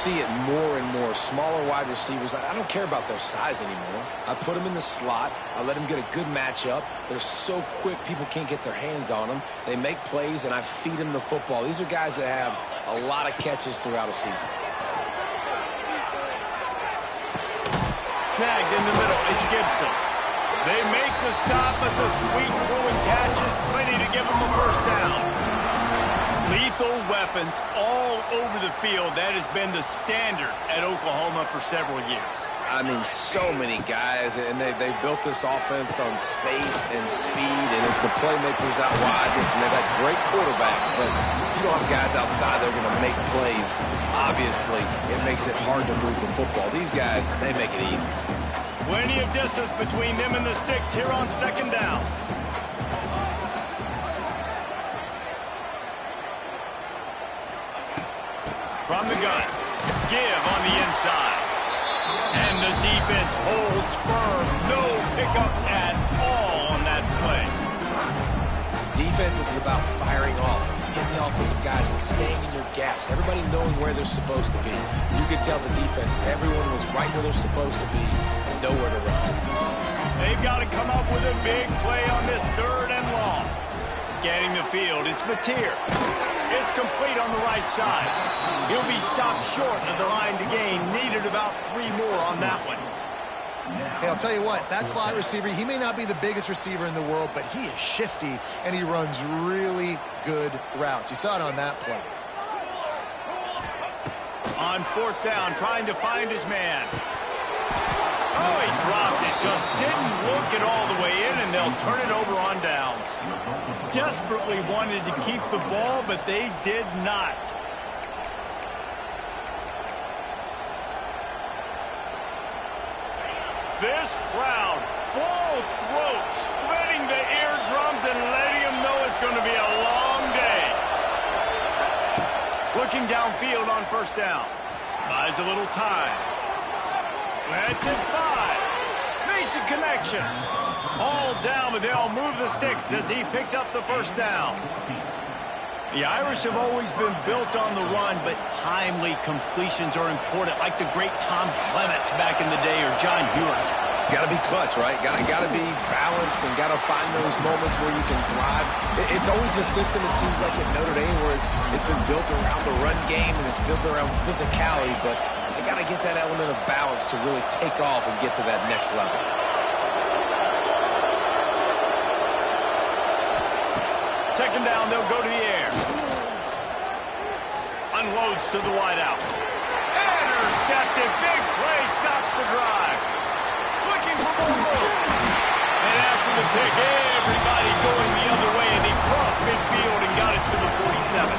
see it more and more. Smaller wide receivers, I don't care about their size anymore. I put them in the slot. I let them get a good matchup. They're so quick, people can't get their hands on them. They make plays, and I feed them the football. These are guys that have a lot of catches throughout a season. Snagged in the middle. It's Gibson. They make the stop, but the sweet throwing catch is plenty to give them a first down. Lethal weapons all over the field. That has been the standard at Oklahoma for several years. I mean, so many guys, and they built this offense on space and speed, and it's the playmakers out wide. Listen, they've had great quarterbacks, but if you don't have guys outside that are going to make plays, obviously it makes it hard to move the football. These guys, they make it easy. Plenty of distance between them and the sticks here on second down. From the gun, give on the inside. And the defense holds firm. No pickup at all on that play. Defense is about firing off, hitting the offensive guys and staying in your gaps. Everybody knowing where they're supposed to be. You could tell the defense, everyone was right where they're supposed to be, nowhere to run. They've got to come up with a big play on this third and long. Scanning the field, it's Mateer. It's complete on the right side. He'll be stopped short of the line to gain. Needed about 3 more on that one. Hey, I'll tell you what, that slot receiver, he may not be the biggest receiver in the world, but he is shifty, and he runs really good routes. You saw it on that play. On fourth down, trying to find his man. Oh, he dropped it. Just didn't look it all the way in, and they'll turn it over on downs. Desperately wanted to keep the ball, but they did not. This crowd, full throat, splitting the eardrums and letting them know it's going to be a long day. Looking downfield on first down. Buys a little time. That's it, 5. Makes a connection. All down, but they'll move the sticks as he picks up the first down. The Irish have always been built on the run, but timely completions are important, like the great Tom Clements back in the day or John Hewitt. Got to be clutch, right? Got to be balanced and got to find those moments where you can thrive. It's always a system, it seems like, at Notre Dame where it's been built around the run game and it's built around physicality, but they got to get that element of balance to really take off and get to that next level. Second down, they'll go to the air. Unloads to the wideout. Intercepted. Big play stops the drive. Looking for more room. And after the pick, everybody going the other way, and he crossed midfield and got it to the 47.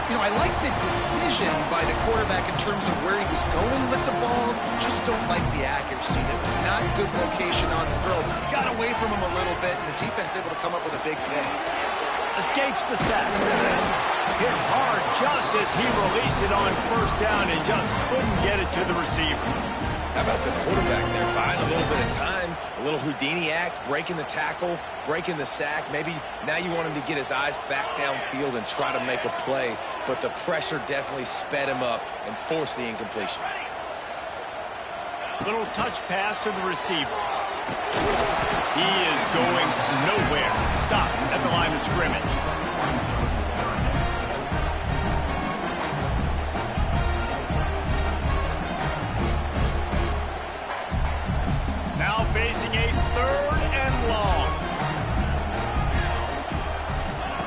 You know, I like the decision by the quarterback in terms of where he was going with the ball. Just don't like the accuracy. That was not good location on the throw. Got away from him a little bit, and the defense able to come up with a big play. Escapes the sack. Hit hard just as he released it on first down and just couldn't get it to the receiver. How about the quarterback there buying a little bit of time, a little Houdini act, breaking the tackle, breaking the sack. Maybe now you want him to get his eyes back downfield and try to make a play, but the pressure definitely sped him up and forced the incompletion. Little touch pass to the receiver. He is going nowhere. Stop at the line of scrimmage. Now facing a third and long.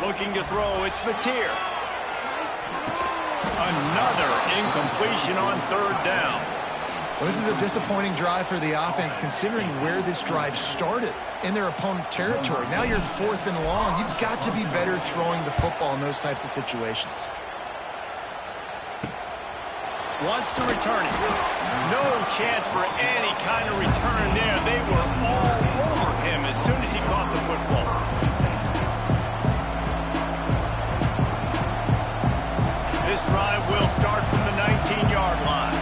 Looking to throw, it's Mateer. Another incompletion on third down. Well, this is a disappointing drive for the offense, considering where this drive started in their opponent territory. Now you're 4th and long. You've got to be better throwing the football in those types of situations. Wants to return it. No chance for any kind of return there. They were all over him as soon as he caught the football. This drive will start from the 19-yard line.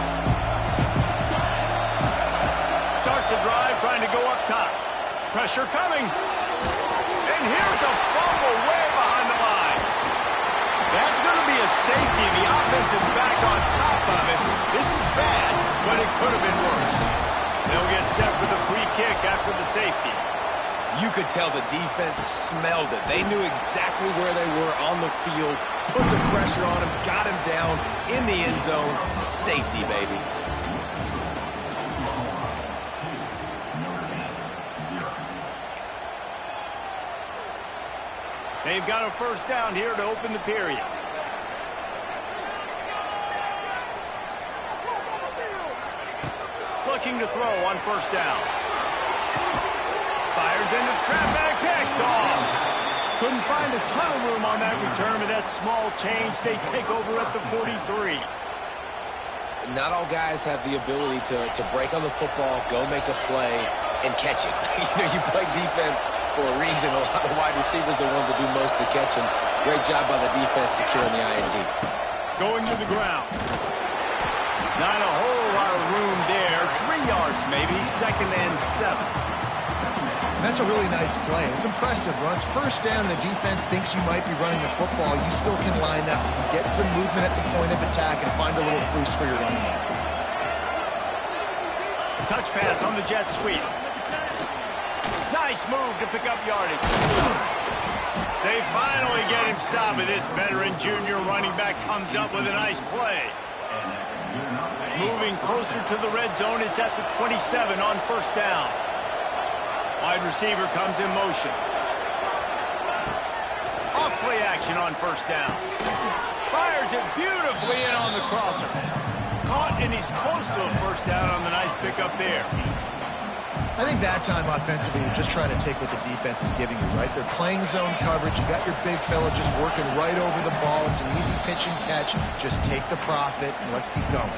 Starts a drive trying to go up top. Pressure coming. And here's a fumble way behind the line. That's going to be a safety. The offense is back on top of could have been worse. They'll get set for the free kick after the safety. You could tell the defense smelled it. They knew exactly where they were on the field, put the pressure on him, got him down in the end zone. Safety, baby. They've got a first down here to open the period. Looking to throw on first down. Fires into traffic, picked off. Couldn't find a ton of room on that return, but that small change, they take over at the 43. Not all guys have the ability to break on the football, go make a play, and catch it. You play defense for a reason. A lot of the wide receivers are the ones that do most of the catching. Great job by the defense securing the INT. Going to the ground. Not a whole lot of room there. 3 yards maybe, 2nd and 7. That's a really nice play. It's impressive. When it's first down, the defense thinks you might be running the football. You still can line up, get some movement at the point of attack, and find a little crease for your running back. Touch pass on the jet sweep. Nice move to pick up yardage. They finally get him stopped, and this veteran junior running back comes up with a nice play. Moving closer to the red zone, it's at the 27 on first down. Wide receiver comes in motion. Off play action on first down. Fires it beautifully in on the crosser. Caught, and he's close to a first down on the nice pickup there. I think that time offensively, you're just trying to take what the defense is giving you, right? They're playing zone coverage. You got your big fella just working right over the ball. It's an easy pitch and catch. Just take the profit, and let's keep going.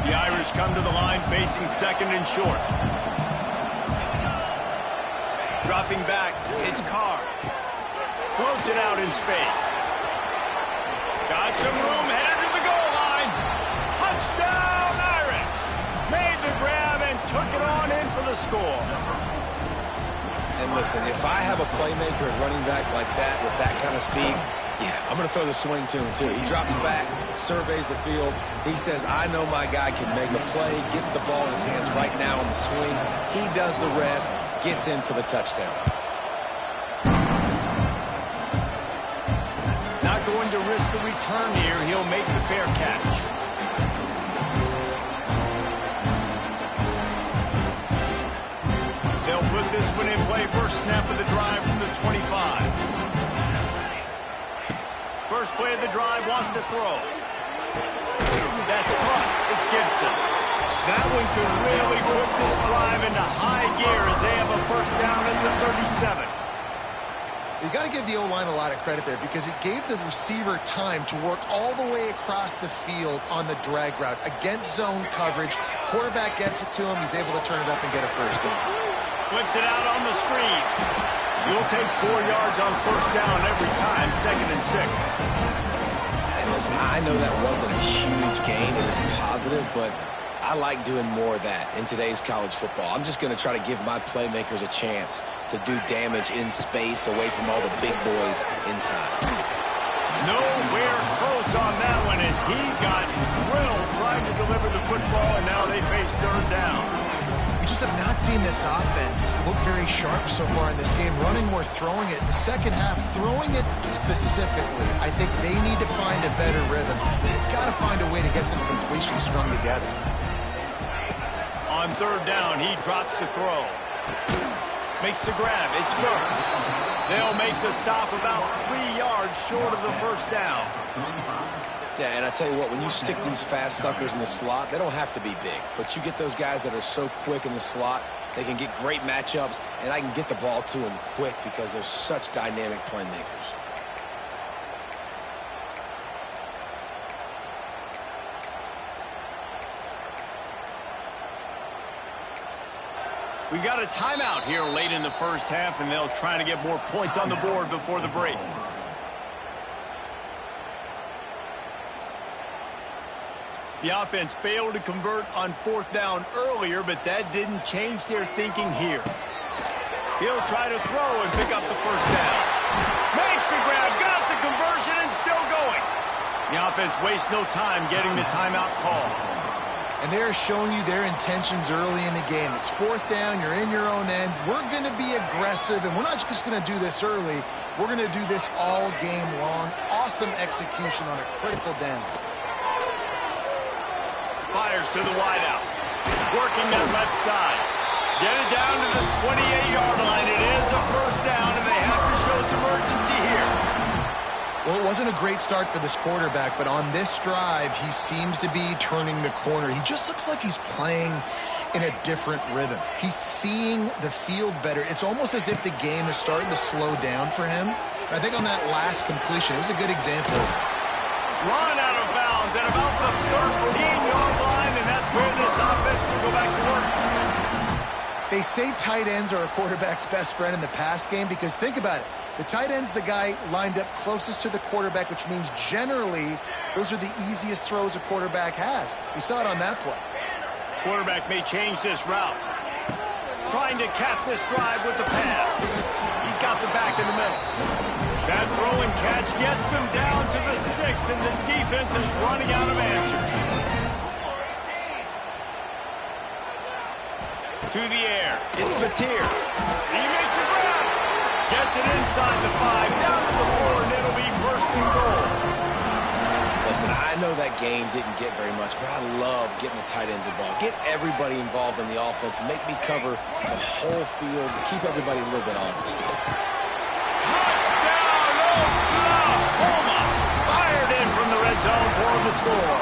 The Irish come to the line facing 2nd and short. Dropping back, it's Carr. Floats it out in space. Got some room, headed to the goal line. Touchdown, Irish! Made the grab and took it on in for the score. And listen, if I have a playmaker at running back like that with that kind of speed, yeah, I'm going to throw the swing to him too. He drops back, surveys the field. He says, I know my guy can make a play, gets the ball in his hands right now on the swing. He does the rest, gets in for the touchdown. Not going to risk a return here. He'll make the fair catch. They'll put this one in play. First snap of the drive from the 25. First play of the drive, wants to throw. That's caught. It's Gibson. That one could really put this drive into high gear as they have a first down at the 37. You got to give the O-line a lot of credit there because it gave the receiver time to work all the way across the field on the drag route against zone coverage. Quarterback gets it to him. He's able to turn it up and get a first down. Flips it out on the screen. You'll take 4 yards on first down every time, 2nd and 6. And listen, I know that wasn't a huge gain. It was positive, but I like doing more of that in today's college football. I'm just going to try to give my playmakers a chance to do damage in space away from all the big boys inside. Nowhere close on that one as he got drilled trying to deliver the football, and now they face 3rd down. We just have not seen this offense look very sharp so far in this game, running or throwing it. In the second half, throwing it specifically, I think they need to find a better rhythm. They've got to find a way to get some completions strung together. On 3rd down, he drops to throw. Makes the grab. It's Burks. They'll make the stop about 3 yards short of the first down. Yeah, and I tell you what, when you stick these fast suckers in the slot, they don't have to be big. But you get those guys that are so quick in the slot, they can get great matchups, and I can get the ball to them quick because they're such dynamic playmakers. We got a timeout here late in the first half, and they'll try to get more points on the board before the break. The offense failed to convert on 4th down earlier, but that didn't change their thinking here. He'll try to throw and pick up the first down. Makes the grab, got the conversion, and still going. The offense wastes no time getting the timeout call. And they're showing you their intentions early in the game. It's fourth down, you're in your own end. We're going to be aggressive, and we're not just going to do this early. We're going to do this all game long. Awesome execution on a critical down. Fires to the wideout. Working that left side. Get it down to the 28-yard line. It is a first down, and they have to show some urgency here. Well, it wasn't a great start for this quarterback, but on this drive, he seems to be turning the corner. He just looks like he's playing in a different rhythm. He's seeing the field better. It's almost as if the game is starting to slow down for him. And I think on that last completion, it was a good example. Run out of bounds at about the 13-yard line, and that's where this offense will go back to work. They say tight ends are a quarterback's best friend in the pass game because think about it. The tight end's the guy lined up closest to the quarterback, which means generally those are the easiest throws a quarterback has. We saw it on that play. Quarterback may change this route. Trying to cap this drive with the pass. He's got the back in the middle. That throw and catch gets them down to the 6, and the defense is running out of answers. To the air. It's Mateer. He makes a grab. Gets it inside the 5, down to the 4, and it'll be first and goal. Listen, I know that game didn't get very much, but I love getting the tight ends involved. Get everybody involved in the offense. Make me cover the whole field. Keep everybody a little bit honest. Touchdown, Oklahoma! Fired in from the red zone for the score.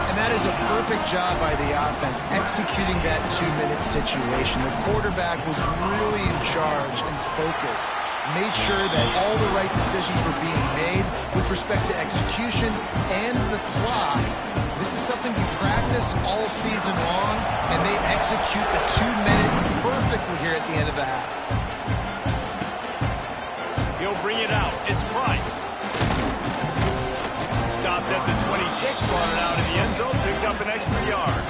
And that is a perfect job by the offense, executing that 2-minute situation. The quarterback was really in charge and focused, made sure that all the right decisions were being made with respect to execution and the clock. This is something we practice all season long, and they execute the 2-minute perfectly here at the end of the half. He'll bring it out. It's Price. Stopped at the 26, brought it out in the end zone, picked up an extra yard.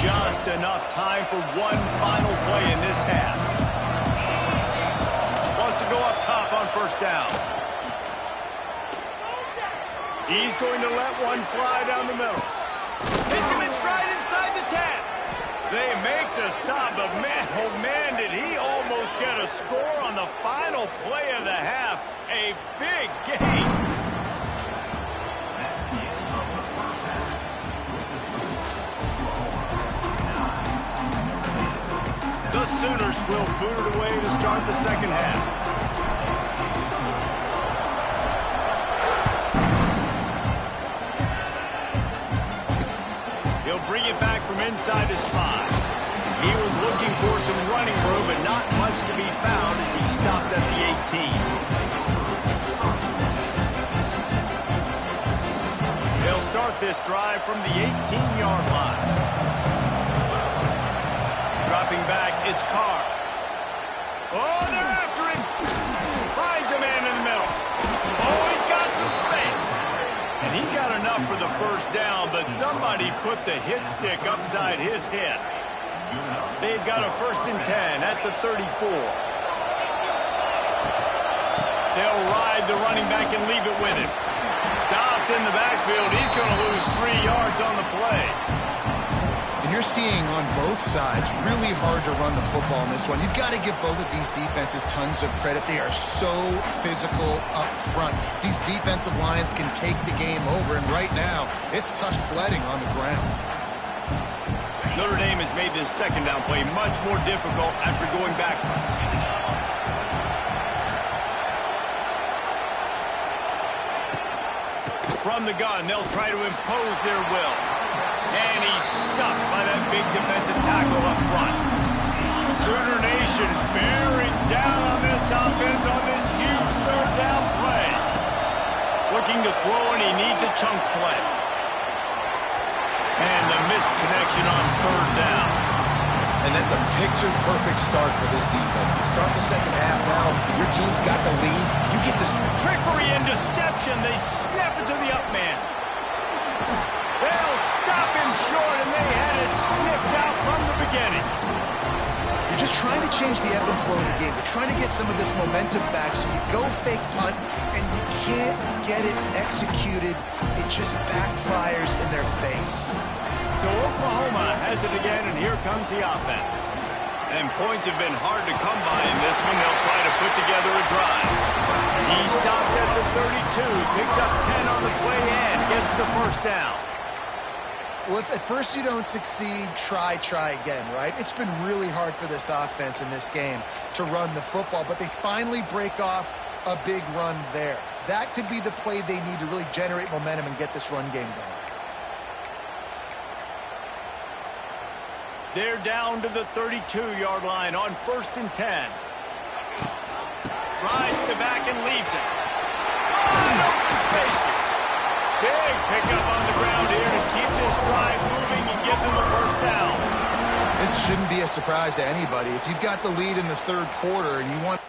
Just enough time for one final play in this half. Wants to go up top on first down. He's going to let one fly down the middle. Hits him in stride inside the 10. They make the stop, but man, oh man, did he almost get a score on the final play of the half. A big game. The Sooners will boot it away to start the second half. He'll bring it back from inside his 5. He was looking for some running room, but not much to be found as he stopped at the 18. They'll start this drive from the 18-yard line. Dropping back, it's Carr. Oh, they're after him. Finds a man in the middle. Oh, he's got some space. And he got enough for the first down, but somebody put the hit stick upside his head. They've got a 1st and 10 at the 34. They'll ride the running back and leave it with him. Stopped in the backfield. He's going to lose 3 yards on the play. And you're seeing on both sides really hard to run the football in this one. You've got to give both of these defenses tons of credit. They are so physical up front. These defensive lines can take the game over, and right now it's tough sledding on the ground. Notre Dame has made this second down play much more difficult after going backwards. From the gun, they'll try to impose their will. And he's stuffed by that big defensive tackle up front. Sooner Nation bearing down on this offense on this huge third down play. Looking to throw, and he needs a chunk play. And the missed connection on third down. And that's a picture-perfect start for this defense. To start the second half now, your team's got the lead. You get this trickery and deception. They snap it to the up man. They'll stop him short, and they had it sniffed out from the beginning. You change the ebb and flow of the game. They're trying to get some of this momentum back, so you go fake punt, and you can't get it executed. It just backfires in their face. So Oklahoma has it again, and here comes the offense. And points have been hard to come by in this one. They'll try to put together a drive. He stopped at the 32, picks up 10 on the play and gets the first down. Well, if at first you don't succeed, try again, right? It's been really hard for this offense in this game to run the football, but they finally break off a big run there. That could be the play they need to really generate momentum and get this run game going. They're down to the 32-yard line on 1st and 10. Rides to back and leaves it. Wide open spaces. Big pickup on the ground here to keep this drive moving and give them a first down. This shouldn't be a surprise to anybody. If you've got the lead in the third quarter and you want...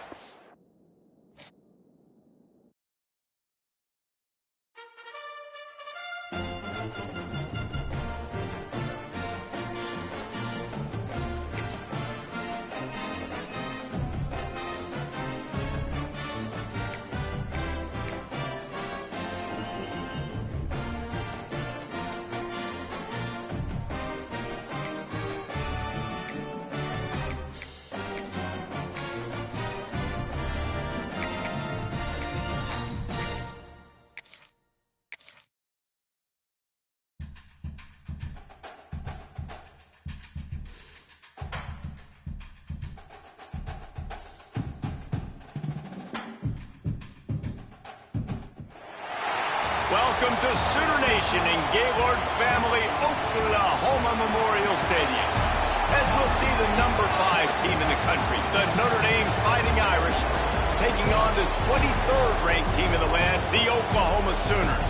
Welcome to Sooner Nation in Gaylord Family Oklahoma Memorial Stadium. As we'll see the number 5 team in the country, the Notre Dame Fighting Irish, taking on the 23rd ranked team in the land, the Oklahoma Sooners.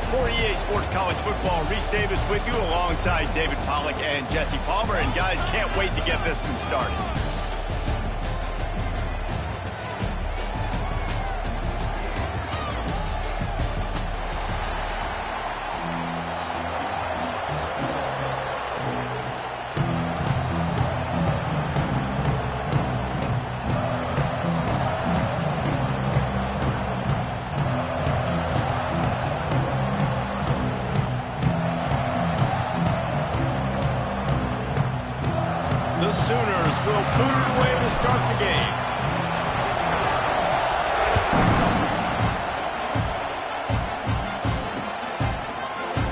For EA Sports College Football, Reese Davis with you alongside David Pollack and Jesse Palmer. And guys, can't wait to get this one started. The Sooners will boot it away to start the game.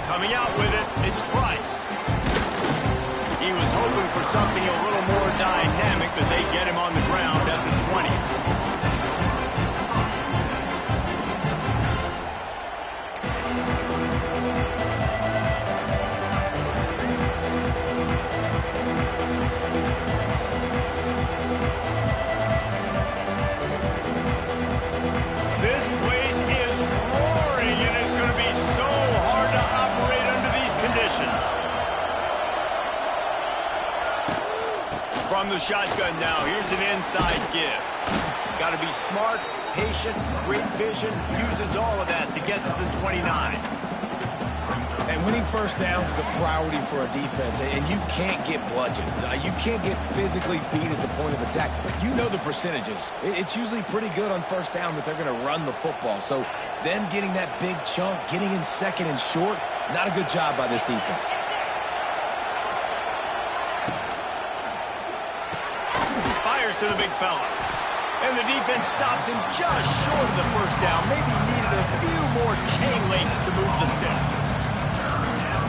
Coming out with it, it's Price. He was hoping for something a little more dynamic, but they get him on the ground at the 20. From the shotgun now, here's an inside give. Got to be smart, patient, great vision, uses all of that to get to the 29. And winning first downs is a priority for a defense, and you can't get bludgeoned. You can't get physically beat at the point of attack. You know the percentages. It's usually pretty good on first down that they're going to run the football. So them getting that big chunk, getting in second and short, not a good job by this defense. To the big fella. And the defense stops him just short of the first down. Maybe needed a few more chain links to move the sticks.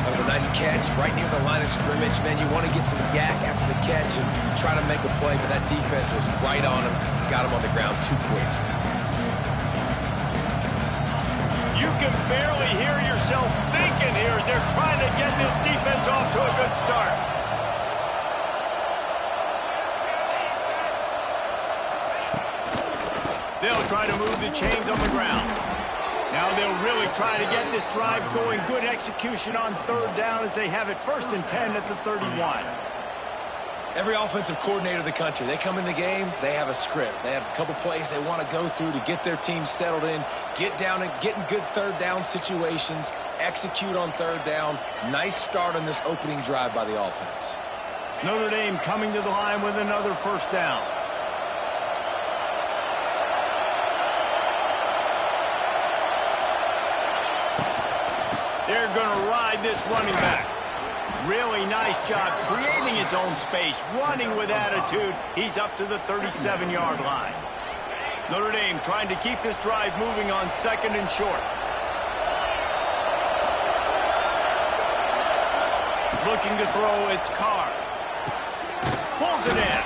That was a nice catch right near the line of scrimmage. Man, you want to get some yak after the catch and try to make a play, but that defense was right on him. Got him on the ground too quick. You can barely hear yourself thinking here as they're trying to get this defense off to a good start. They'll try to move the chains on the ground. Now they'll really try to get this drive going. Good execution on third down as they have it 1st and 10 at the 31. Every offensive coordinator in the country, they come in the game, they have a script. They have a couple plays they want to go through to get their team settled in, get down and get in good third down situations, execute on third down. Nice start on this opening drive by the offense. Notre Dame coming to the line with another first down. They're going to ride this running back. Really nice job creating his own space, running with attitude. He's up to the 37-yard line. Notre Dame trying to keep this drive moving on 2nd and short. Looking to throw, it's Carr. Pulls it in.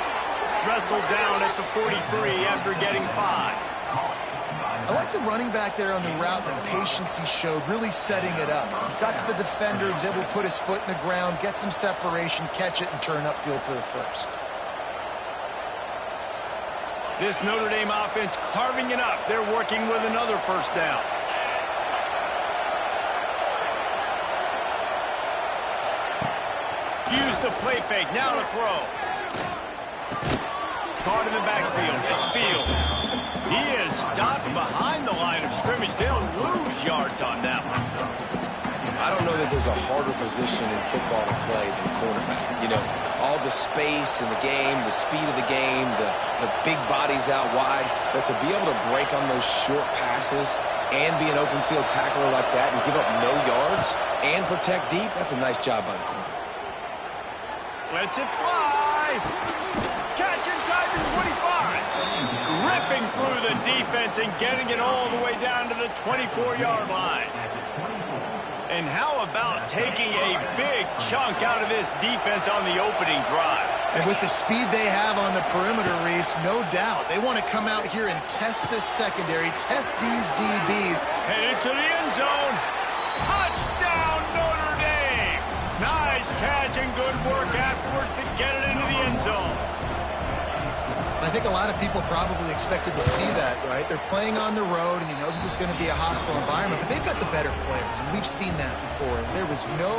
Wrestled down at the 43 after getting 5. I like the running back there on the route and the patience he showed, really setting it up. Got to the defender, was able to put his foot in the ground, get some separation, catch it, and turn upfield for the first. This Notre Dame offense carving it up. They're working with another first down. Use the play fake. Now to throw. Caught in the backfield. It's Fields. He is stopped behind the line of scrimmage. They'll lose yards on that one. I don't know that there's a harder position in football to play than quarterback. You know, all the space in the game, the speed of the game, the big bodies out wide. But to be able to break on those short passes and be an open field tackler like that and give up no yards and protect deep, that's a nice job by the corner. Lets it fly. Catch inside the 25. Ripping through the defense and getting it all the way down to the 24-yard line. And how about taking a big chunk out of this defense on the opening drive? And with the speed they have on the perimeter, Reese, no doubt. They want to come out here and test this secondary, test these DBs. Headed to the end zone. Touchdown, Notre Dame. Nice catch and good work afterwards to get it into the end zone. I think a lot of people probably expected to see that, right? They're playing on the road, and you know this is going to be a hostile environment, but they've got the better players, and we've seen that before. There was no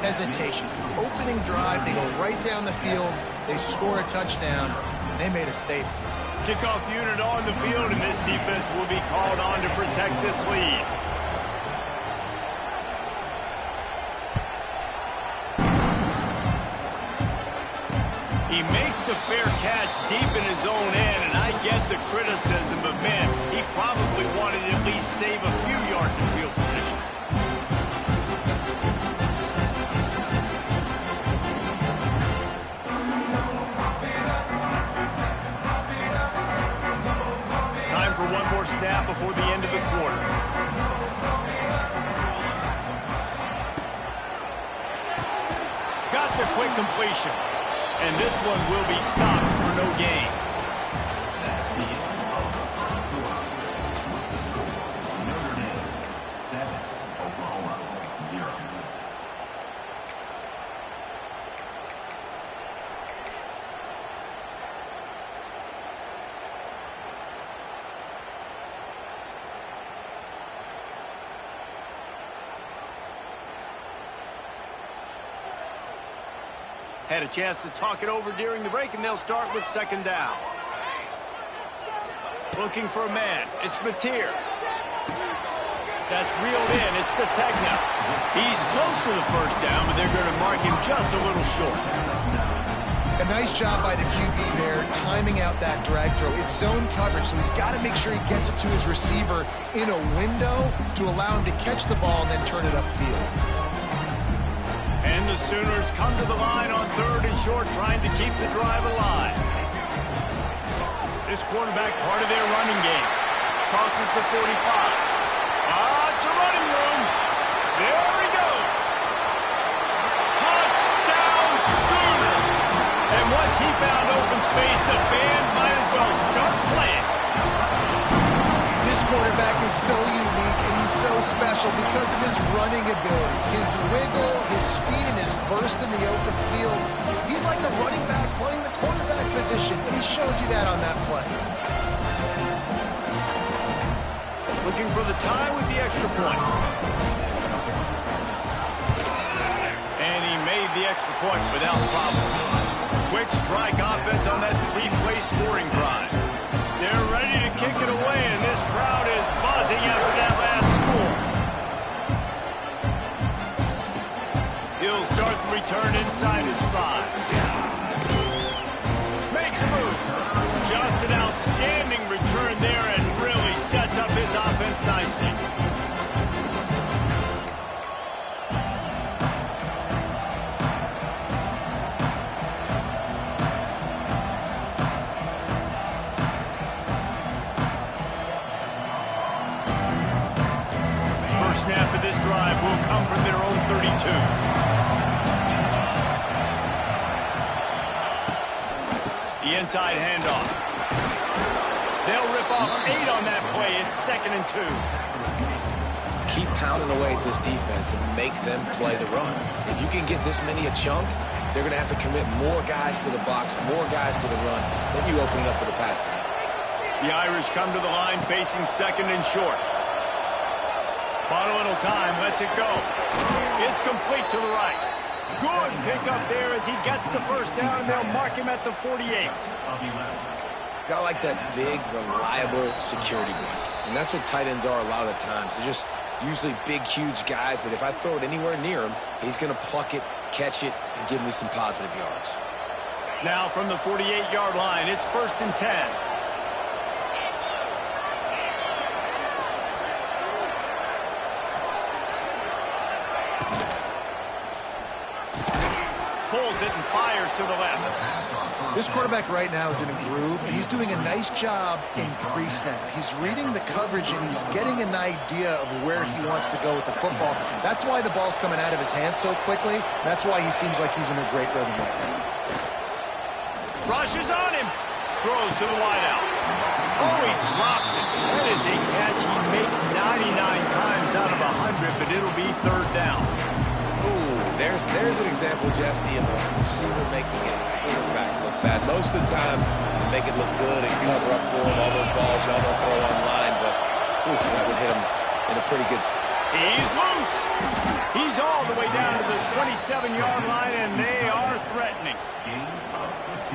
hesitation. Opening drive, they go right down the field, they score a touchdown, and they made a statement. Kickoff unit on the field, and this defense will be called on to protect this lead. He makes the fair catch deep in his own end, and I get the criticism, but man, he probably wanted to at least save a few yards in field position. Time for one more snap before the end of the quarter. Got the quick completion. And this one will be stopped for no gain. Notre Dame 7, Oklahoma 0. Had a chance to talk it over during the break, and they'll start with 2nd down. Looking for a man. It's Mateer. That's reeled in. It's Sategna. He's close to the first down, but they're going to mark him just a little short. A nice job by the QB there, timing out that drag throw. It's zone coverage, so he's got to make sure he gets it to his receiver in a window to allow him to catch the ball and then turn it upfield. And the Sooners come to the line on 3rd and short, trying to keep the drive alive. This quarterback, part of their running game. Crosses the 45. It's a running room. There he goes. Touchdown, Sooners. And once he found open space, the band might as well start playing. This quarterback is so unique and he's so special because of his running ability, his wiggle, his speed, and his burst in the open field. He's like a running back playing the quarterback position, and he shows you that on that play. Looking for the tie with the extra point. And he made the extra point without problem. Quick strike offense on that 3-play scoring drive. They're ready to kick it away, and this crowd is buzzing after that last score. He'll start the return inside his 5. Makes a move. Just an outstanding return there and really sets up his offense nicely. The inside handoff. They'll rip off 8 on that play. It's 2nd and 2. Keep pounding away at this defense and make them play the run. If you can get this many a chunk, they're going to have to commit more guys to the box, more guys to the run. Then you open it up for the passing game. The Irish come to the line facing 2nd and short. Bought a little time, lets it go. It's complete to the right. Good pickup there as he gets the first down, and they'll mark him at the 48. Gotta like that big, reliable security blanket. And that's what tight ends are a lot of the times. They're just usually big, huge guys that if I throw it anywhere near him, he's going to pluck it, catch it, and give me some positive yards. Now from the 48-yard line, it's 1st and 10. Pulls it and fires to the left. This quarterback right now is in a groove, and he's doing a nice job in pre-snap. He's reading the coverage, and he's getting an idea of where he wants to go with the football. That's why the ball's coming out of his hands so quickly. That's why he seems like he's in a great rhythm right now. Rushes on him. Throws to the wideout. Oh, he drops it. That is a catch he makes 99 times out of 100, but it'll be 3rd down. There's an example, Jesse, of a receiver making his quarterback look bad. Most of the time, they make it look good and cover up for him. All those balls y'all don't throw online, but that would hit him in a pretty good spot. He's loose. He's all the way down to the 27-yard line, and they are threatening.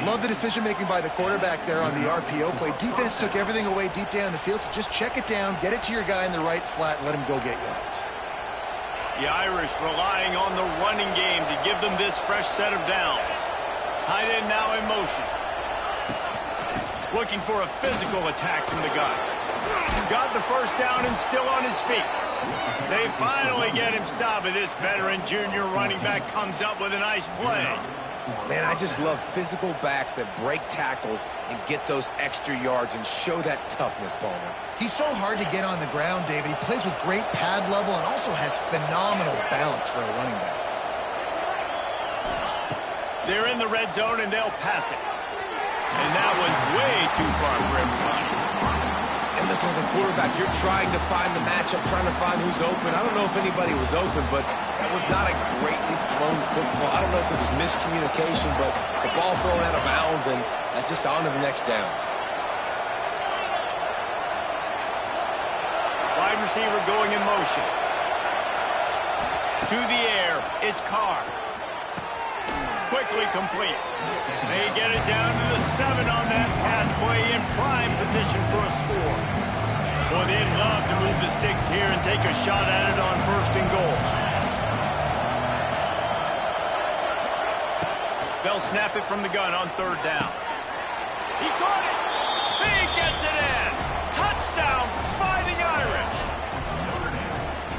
Love the decision-making by the quarterback there on the RPO play. Defense took everything away deep down the field, so just check it down, get it to your guy in the right flat, and let him go get yards. The Irish relying on the running game to give them this fresh set of downs. Tight end now in motion. Looking for a physical attack from the gun. Got the first down and still on his feet. They finally get him stopped, and this veteran junior running back comes up with a nice play. Man, I just love physical backs that break tackles and get those extra yards and show that toughness, Palmer. He's so hard to get on the ground, David. He plays with great pad level and also has phenomenal balance for a running back. They're in the red zone, and they'll pass it. And that one's way too far for everybody. And listen, as a quarterback, you're trying to find the matchup, trying to find who's open. I don't know if anybody was open, but that was not a greatly thrown football. I don't know if it was miscommunication, but the ball thrown out of bounds, and that's just on to the next down. Wide receiver going in motion. To the air, it's Carr. Quickly complete. They get it down to the 7 on that pass play in prime position for a score. Boy, they'd love to move the sticks here and take a shot at it on 1st and goal. They'll snap it from the gun on 3rd down. He caught it. He gets it in. Touchdown, Fighting Irish.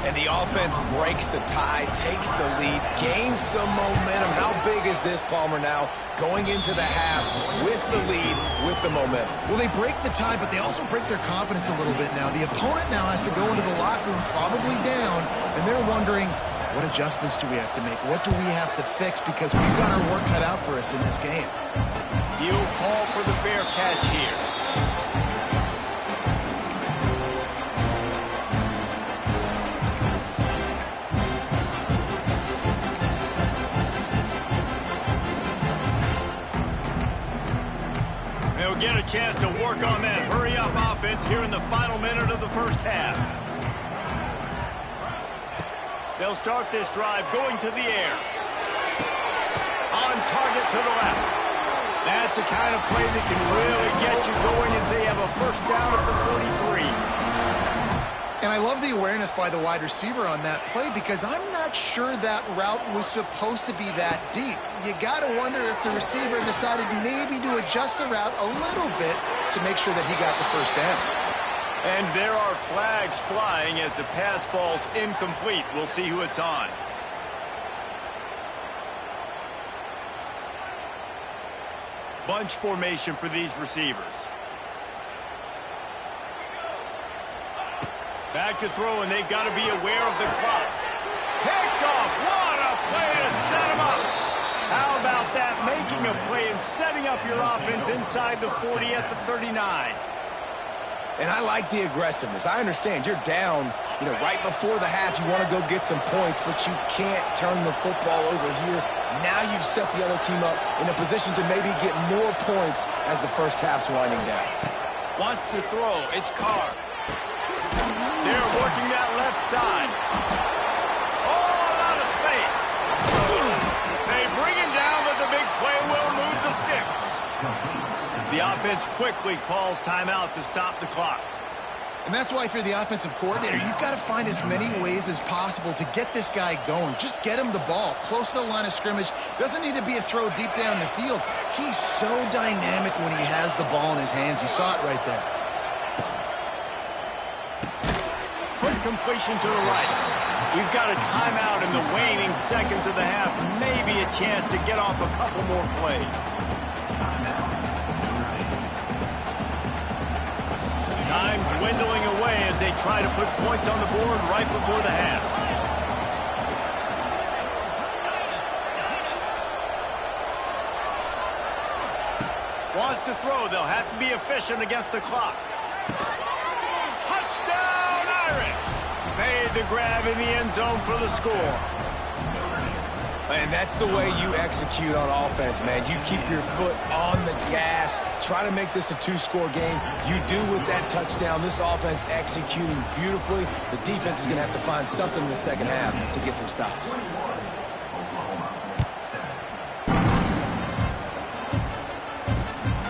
And the offense breaks the tie, takes the lead, gains some momentum. How big is this, Palmer, now going into the half with the lead, with the momentum? Well, they break the tie, but they also break their confidence a little bit now. The opponent now has to go into the locker room probably down, and they're wondering, what adjustments do we have to make? What do we have to fix? Because we've got our work cut out for us in this game. He'll call for the fair catch here. They'll get a chance to work on that hurry-up offense here in the final minute of the first half. They'll start this drive going to the air. On target to the left. That's the kind of play that can really get you going as they have a first down at the 43. And I love the awareness by the wide receiver on that play because I'm not sure that route was supposed to be that deep. You got to wonder if the receiver decided maybe to adjust the route a little bit to make sure that he got the first down. And there are flags flying as the pass ball's incomplete. We'll see who it's on. Bunch formation for these receivers. Back to throw, and they've got to be aware of the clock. Picked off. What a play to set him up. How about that? Making making a play and setting up your offense inside the 40 at the 39. And I like the aggressiveness. I understand you're down, right before the half. You want to go get some points, but you can't turn the football over here. Now you've set the other team up in a position to maybe get more points as the first half's winding down. Wants to throw. It's Carr. They're working that left side. Oh, a lot of space. They bring him down, but the big play will move the sticks. The offense quickly calls timeout to stop the clock. And that's why if you're the offensive coordinator, you've got to find as many ways as possible to get this guy going. Just get him the ball close to the line of scrimmage. Doesn't need to be a throw deep down the field. He's so dynamic when he has the ball in his hands. You saw it right there. Quick completion to the right. We've got a timeout in the waning seconds of the half. Maybe a chance to get off a couple more plays. Time dwindling away as they try to put points on the board right before the half. Wants to throw. They'll have to be efficient against the clock. Touchdown, Irish! Made the grab in the end zone for the score. And that's the way you execute on offense, man. You keep your foot on the gas. Try to make this a two-score game. You do with that touchdown. This offense executing beautifully. The defense is going to have to find something in the second half to get some stops.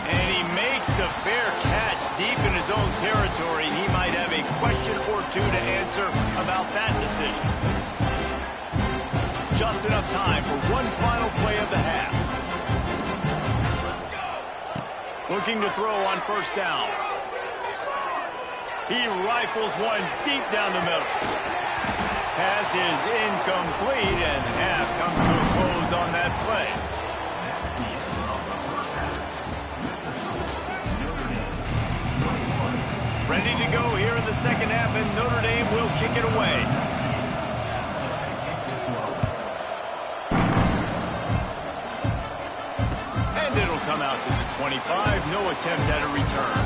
And he makes the fair catch deep in his own territory. He might have a question or two to answer about that decision. Just enough time for one final play of the half. Looking to throw on first down. He rifles one deep down the middle. Pass is incomplete, and half comes to a close on that play. Ready to go here in the second half, and Notre Dame will kick it away. Come out to the 25, no attempt at a return.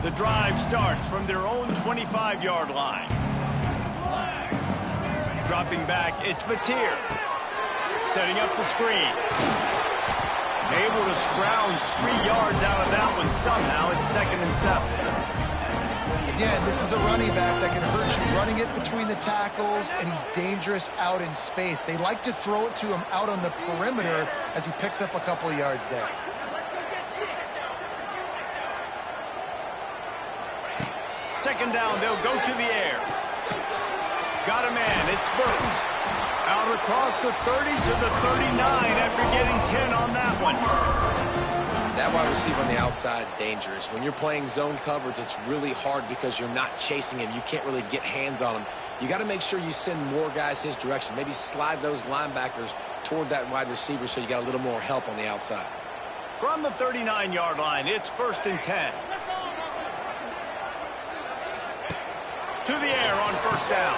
The drive starts from their own 25-yard line. Dropping back, it's Mateer. Setting up the screen. Able to scrounge 3 yards out of that one somehow. It's 2nd and 7. Again, this is a running back that can hurt you running it between the tackles, and he's dangerous out in space. They like to throw it to him out on the perimeter as he picks up a couple of yards there. Second down, they'll go to the air. Got a man, it's Burks. Out across the 30 to the 39 after getting 10 on that one. That wide receiver on the outside is dangerous. When you're playing zone coverage, it's really hard because you're not chasing him. You can't really get hands on him. You got to make sure you send more guys his direction. Maybe slide those linebackers toward that wide receiver so you got a little more help on the outside. From the 39-yard line, it's 1st and 10. To the air on first down.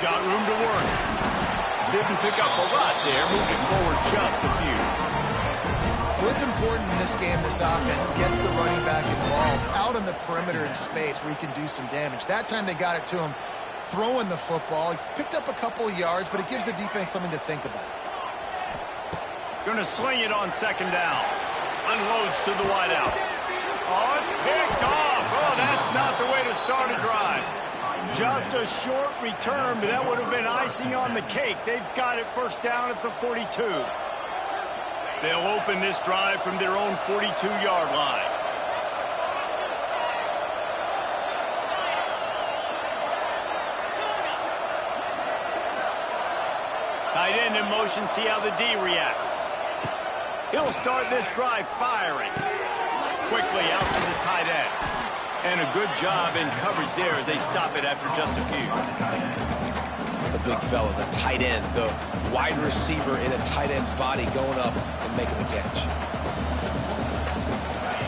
Got room to work. Didn't pick up a lot there. Moved it forward just a few. Well, it's important in this game this offense gets the running back involved out on the perimeter in space where he can do some damage. That time they got it to him throwing the football. He picked up a couple of yards, but it gives the defense something to think about. Going to sling it on second down. Unloads to the wideout. Oh, it's picked off. Oh, that's not the way to start a drive. Just a short return, but that would have been icing on the cake. They've got it first down at the 42. They'll open this drive from their own 42-yard line. Tight end in motion, see how the D reacts. He'll start this drive firing. Quickly out to the tight end. And a good job in coverage there as they stop it after just a few. the big fella, the tight end, the wide receiver in a tight end's body going up and making the catch.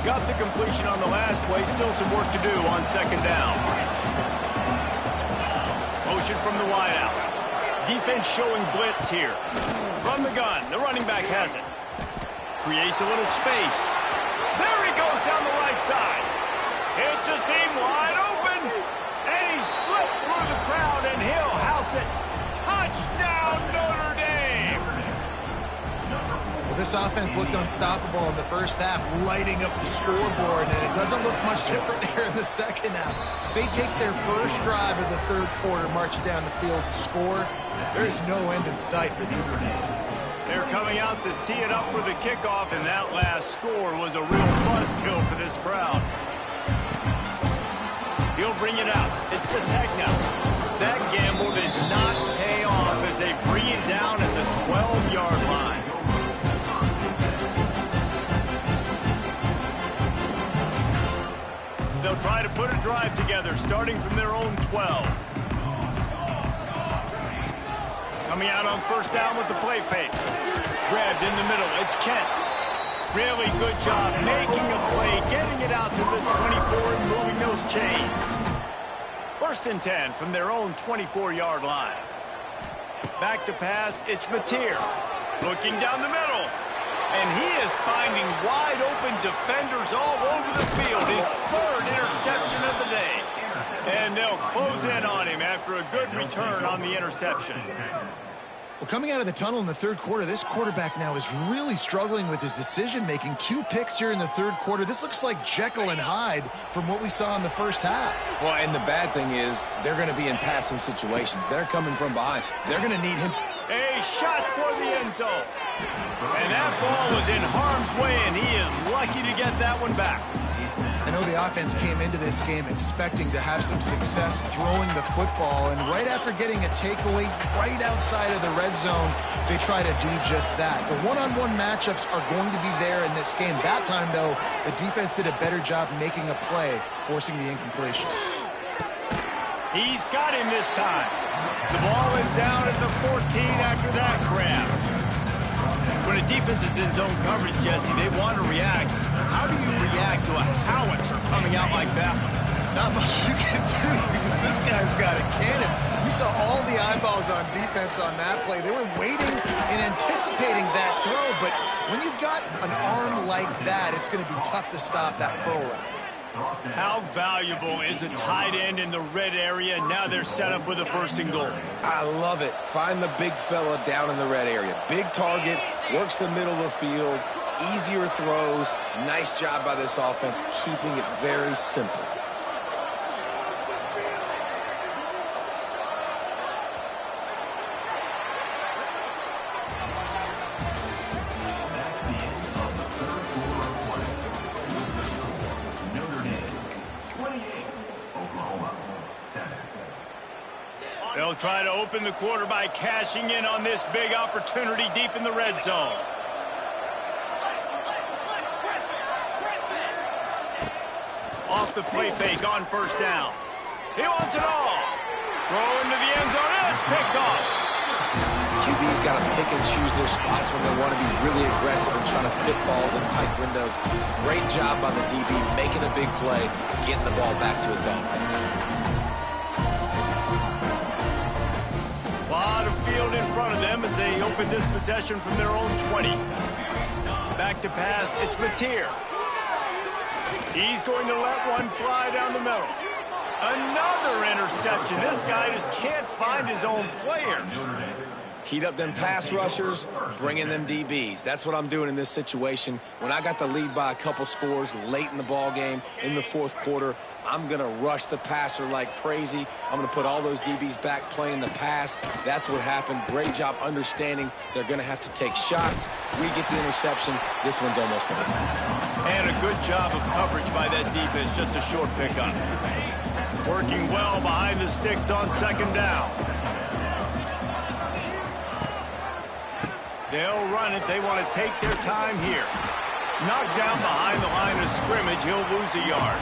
Got the completion on the last play. Still some work to do on second down. Motion from the wideout. Defense showing blitz here. From the gun, the running back has it. Creates a little space. There he goes down the right side. It's a seam wide open. And he slipped through the crowd, and he'll house it. Touchdown, Notre Dame! Well, this offense looked unstoppable in the first half, lighting up the scoreboard, and it doesn't look much different here in the second half. They take their first drive of the third quarter, march down the field, and score. There's no end in sight for these guys. They're coming out to tee it up for the kickoff, and that last score was a real buzzkill for this crowd. He'll bring it out. It's Sategna. That gamble did not pay off as they bring it down at the 12-yard line. They'll try to put a drive together, starting from their own 12. Coming out on first down with the play fake. Grabbed in the middle. It's Kent. Really good job making a play, getting it out to the 24 and moving those chains. First and 10 from their own 24-yard line. Back to pass, it's Mateer. Looking down the middle. And he is finding wide open defenders all over the field. His third interception of the day. And they'll close in on him after a good return on the interception. Well, coming out of the tunnel in the third quarter, this quarterback now is really struggling with his decision-making. 2 picks here in the third quarter. This looks like Jekyll and Hyde from what we saw in the first half. Well, and the bad thing is they're going to be in passing situations. They're coming from behind. They're going to need him. A shot for the end zone. And that ball was in harm's way, and he is lucky to get that one back. I know the offense came into this game expecting to have some success throwing the football, and right after getting a takeaway right outside of the red zone, they try to do just that. The one-on-one matchups are going to be there in this game. That time, though, the defense did a better job making a play, forcing the incompletion. He's got him this time. The ball is down at the 14 after that grab. When a defense is in zone coverage, Jesse, they want to react. How do you react to a howitzer coming out like that? Not much you can do because this guy's got a cannon. You saw all the eyeballs on defense on that play. They were waiting and anticipating that throw, but when you've got an arm like that, it's going to be tough to stop that curl route. How valuable is a tight end in the red area? Now they're set up with a first and goal. I love it. Find the big fella down in the red area. Big target, works the middle of the field, easier throws. Nice job by this offense, keeping it very simple. They'll try to open the quarter by cashing in on this big opportunity deep in the red zone. Off the play fake on first down. He wants it all. Throw into the end zone. It's picked off. QB's got to pick and choose their spots when they want to be really aggressive and trying to fit balls in tight windows. Great job by the DB making a big play, getting the ball back to its offense. In front of them as they open this possession from their own 20. Back to pass, it's Mateer. He's going to let one fly down the middle. Another interception. This guy just can't find his own players. Heat up them pass rushers, bring in them DBs. That's what I'm doing in this situation. When I got the lead by a couple scores late in the ball game in the fourth quarter, I'm going to rush the passer like crazy. I'm going to put all those DBs back playing the pass. That's what happened. Great job understanding they're going to have to take shots. We get the interception. This one's almost over. And a good job of coverage by that defense. Just a short pickup. Working well behind the sticks on second down. They'll run it. They want to take their time here. Knocked down behind the line of scrimmage. He'll lose a yard.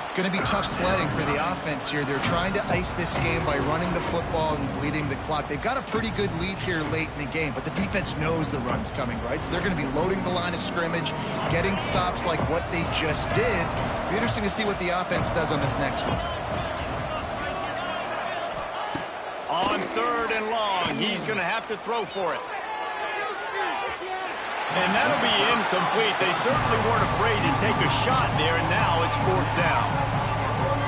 It's going to be tough sledding for the offense here. They're trying to ice this game by running the football and bleeding the clock. They've got a pretty good lead here late in the game, but the defense knows the run's coming, right? So they're going to be loading the line of scrimmage, getting stops like what they just did. It'll be interesting to see what the offense does on this next one. On 3rd and long, he's going to have to throw for it. And that'll be incomplete. They certainly weren't afraid to take a shot there, and now it's 4th down.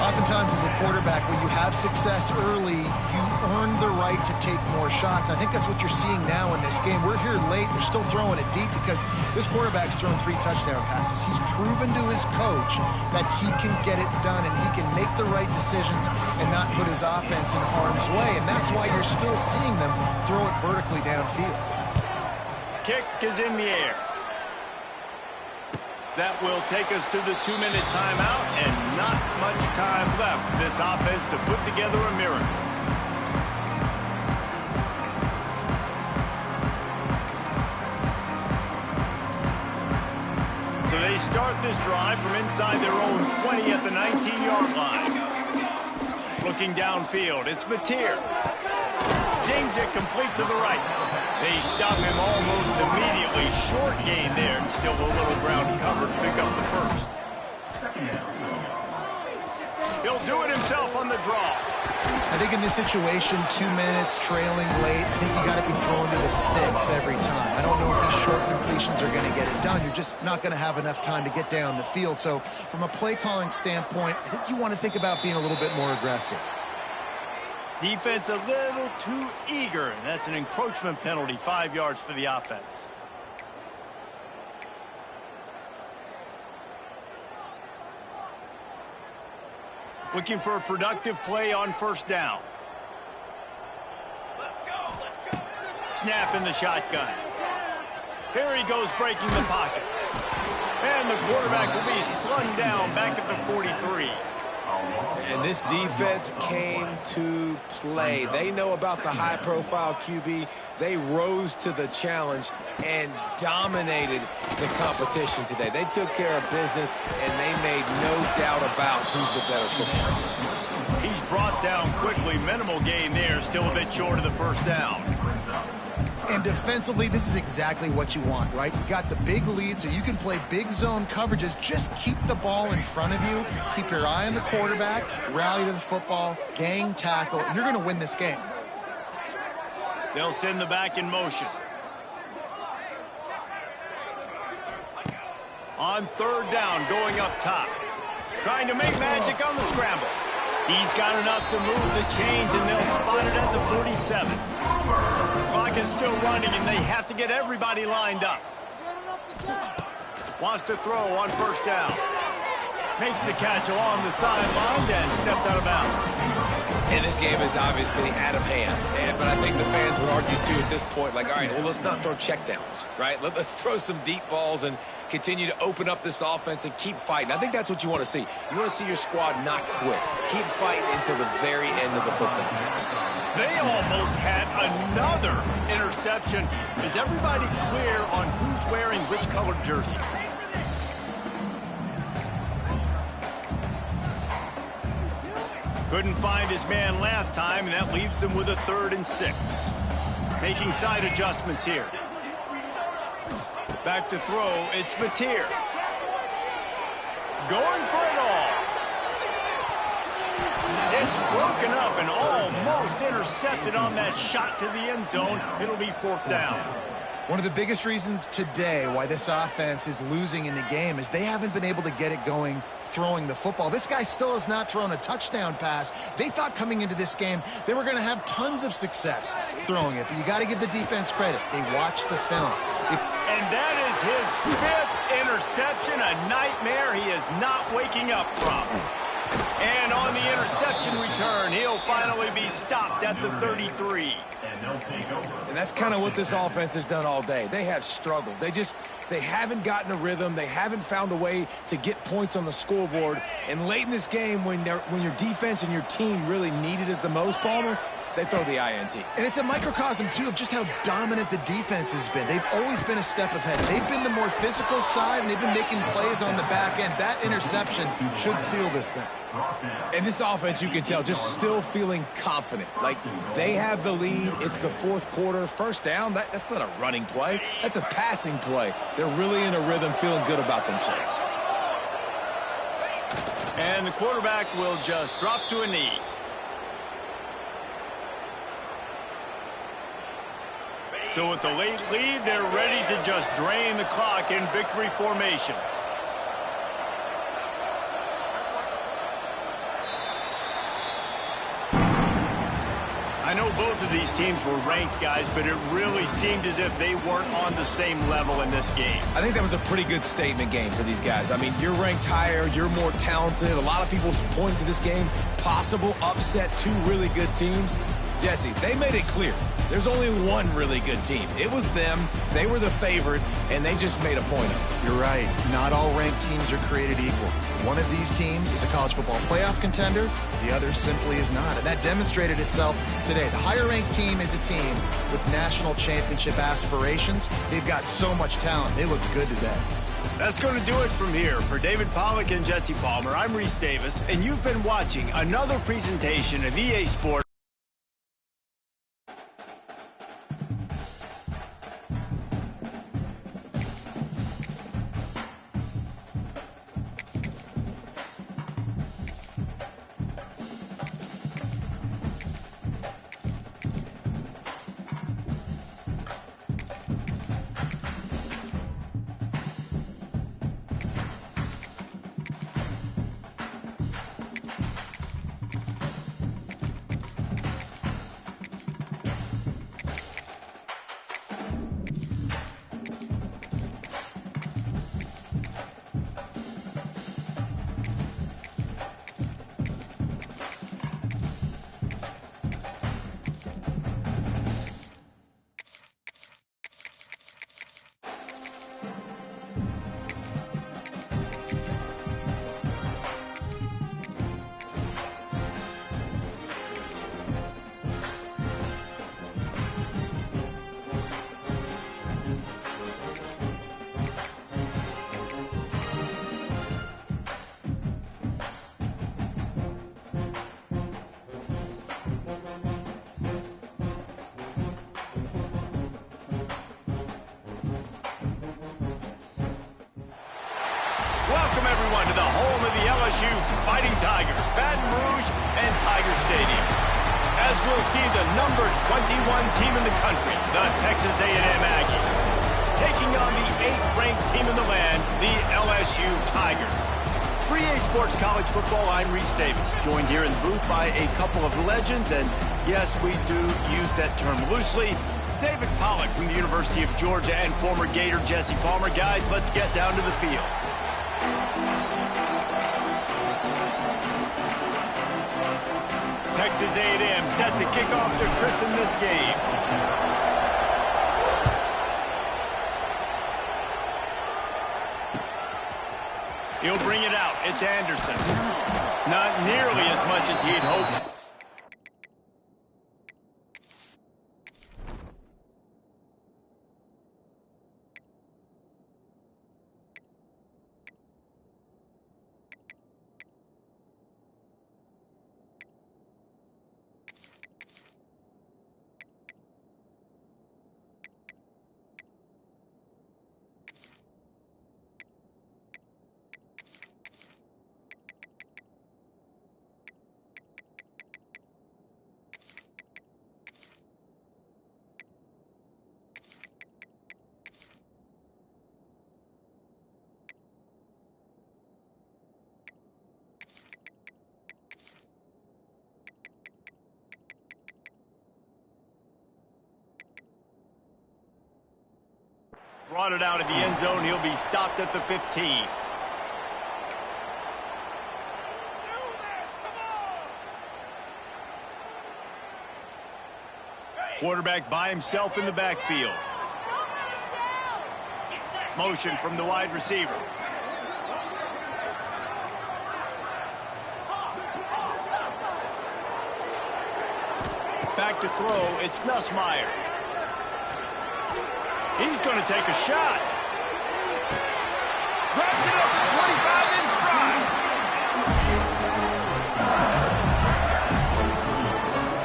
Oftentimes as a quarterback, when you have success early, you earn the right to take more shots. I think that's what you're seeing now in this game. We're here late. They're still throwing it deep because this quarterback's thrown 3 touchdown passes. He's proven to his coach that he can get it done and he can make the right decisions and not put his offense in harm's way. And that's why you're still seeing them throw it vertically downfield. Kick is in the air. That will take us to the 2-minute timeout, and not much time left for this offense to put together a miracle. So they start this drive from inside their own 20 at the 19-yard line. Looking downfield, it's Mateer. Zings it complete to the right. They stop him almost immediately. Short gain there, and still a little ground cover to pick up the first. He'll do it himself on the draw. I think in this situation, 2 minutes, trailing late, I think you got to be throwing to the sticks every time. I don't know if these short completions are going to get it done. You're just not going to have enough time to get down the field. So from a play calling standpoint, I think you want to think about being a little bit more aggressive. Defense a little too eager, and that's an encroachment penalty, 5 yards for the offense. Looking for a productive play on 1st down. Let's go. Snap in the shotgun. Here he goes, breaking the pocket. And the quarterback will be slung down back at the 43. And this defense came to play. They know about the high-profile QB. They rose to the challenge and dominated the competition today. They took care of business, and they made no doubt about who's the better football team. He's brought down quickly. Minimal gain there. Still a bit short of the 1st down. And defensively, this is exactly what you want, right? You got the big lead, so you can play big zone coverages. Just keep the ball in front of you. Keep your eye on the quarterback, rally to the football, gang tackle, and you're going to win this game. They'll send the back in motion. On 3rd down, going up top. Trying to make magic on the scramble. He's got enough to move the chains, and they'll spot it at the 47. Clock is still running, and they have to get everybody lined up. Wants to throw on 1st down. Makes the catch along the sidelines and steps out of bounds. And this game is obviously out of hand. But I think the fans would argue, too, at this point, like, all right, well, let's not throw checkdowns, right? Let's throw some deep balls and continue to open up this offense and keep fighting. I think that's what you want to see. You want to see your squad not quit. Keep fighting until the very end of the football game. They almost had another interception. Is everybody clear on who's wearing which colored jersey? Couldn't find his man last time, and that leaves them with a 3rd and 6. Making side adjustments here. Back to throw, it's Mateer. Going for it all. It's broken up and almost intercepted on that shot to the end zone. It'll be 4th down. One of the biggest reasons today why this offense is losing in the game is they haven't been able to get it going throwing the football. This guy still has not thrown a touchdown pass. They thought coming into this game they were going to have tons of success throwing it, but you got to give the defense credit. They watched the film. And that is his 5th interception, a nightmare he is not waking up from. And on the interception return, he'll finally be stopped at the 33. And that's kind of what this offense has done all day. They have struggled. They haven't gotten a rhythm. They haven't found a way to get points on the scoreboard. And late in this game, when your defense and your team really needed it the most, Palmer, they throw the INT. And it's a microcosm, too, of just how dominant the defense has been. They've always been a step ahead. They've been the more physical side, and they've been making plays on the back end. That interception should seal this thing. And this offense, you can tell, just still feeling confident. Like, they have the lead. It's the fourth quarter. First down, that's not a running play. That's a passing play. They're really in a rhythm, feeling good about themselves. And the quarterback will just drop to a knee. So with the late lead, they're ready to just drain the clock in victory formation. I know both of these teams were ranked, guys, but it really seemed as if they weren't on the same level in this game. I think that was a pretty good statement game for these guys. I mean, you're ranked higher, you're more talented. A lot of people point to this game, possible upset, two really good teams. Jesse, they made it clear. There's only one really good team. It was them. They were the favorite, and they just made a point of it. You're right. Not all ranked teams are created equal. One of these teams is a college football playoff contender. The other simply is not. And that demonstrated itself today. The higher-ranked team is a team with national championship aspirations. They've got so much talent. They look good today. That's going to do it from here. For David Pollack and Jesse Palmer, I'm Reese Davis, and you've been watching another presentation of EA Sports. Welcome, everyone, to the home of the LSU Fighting Tigers, Baton Rouge and Tiger Stadium. As we'll see the number 21 team in the country, the Texas A&M Aggies, taking on the 8th-ranked team in the land, the LSU Tigers. For EA Sports College Football, I'm Reese Davis, joined here in the booth by a couple of legends, and yes, we do use that term loosely. David Pollack from the University of Georgia and former Gator Jesse Palmer. Guys, let's get down to the field. Texas A&M set to kick off to christen this game. He'll bring it out. It's Anderson. Not nearly as much as he'd hoped. Brought it out of the end zone. He'll be stopped at the 15. Quarterback by himself in the backfield. Motion from the wide receiver. Back to throw, it's Nussmeier. He's going to take a shot. Grabs it up to 25 in stride.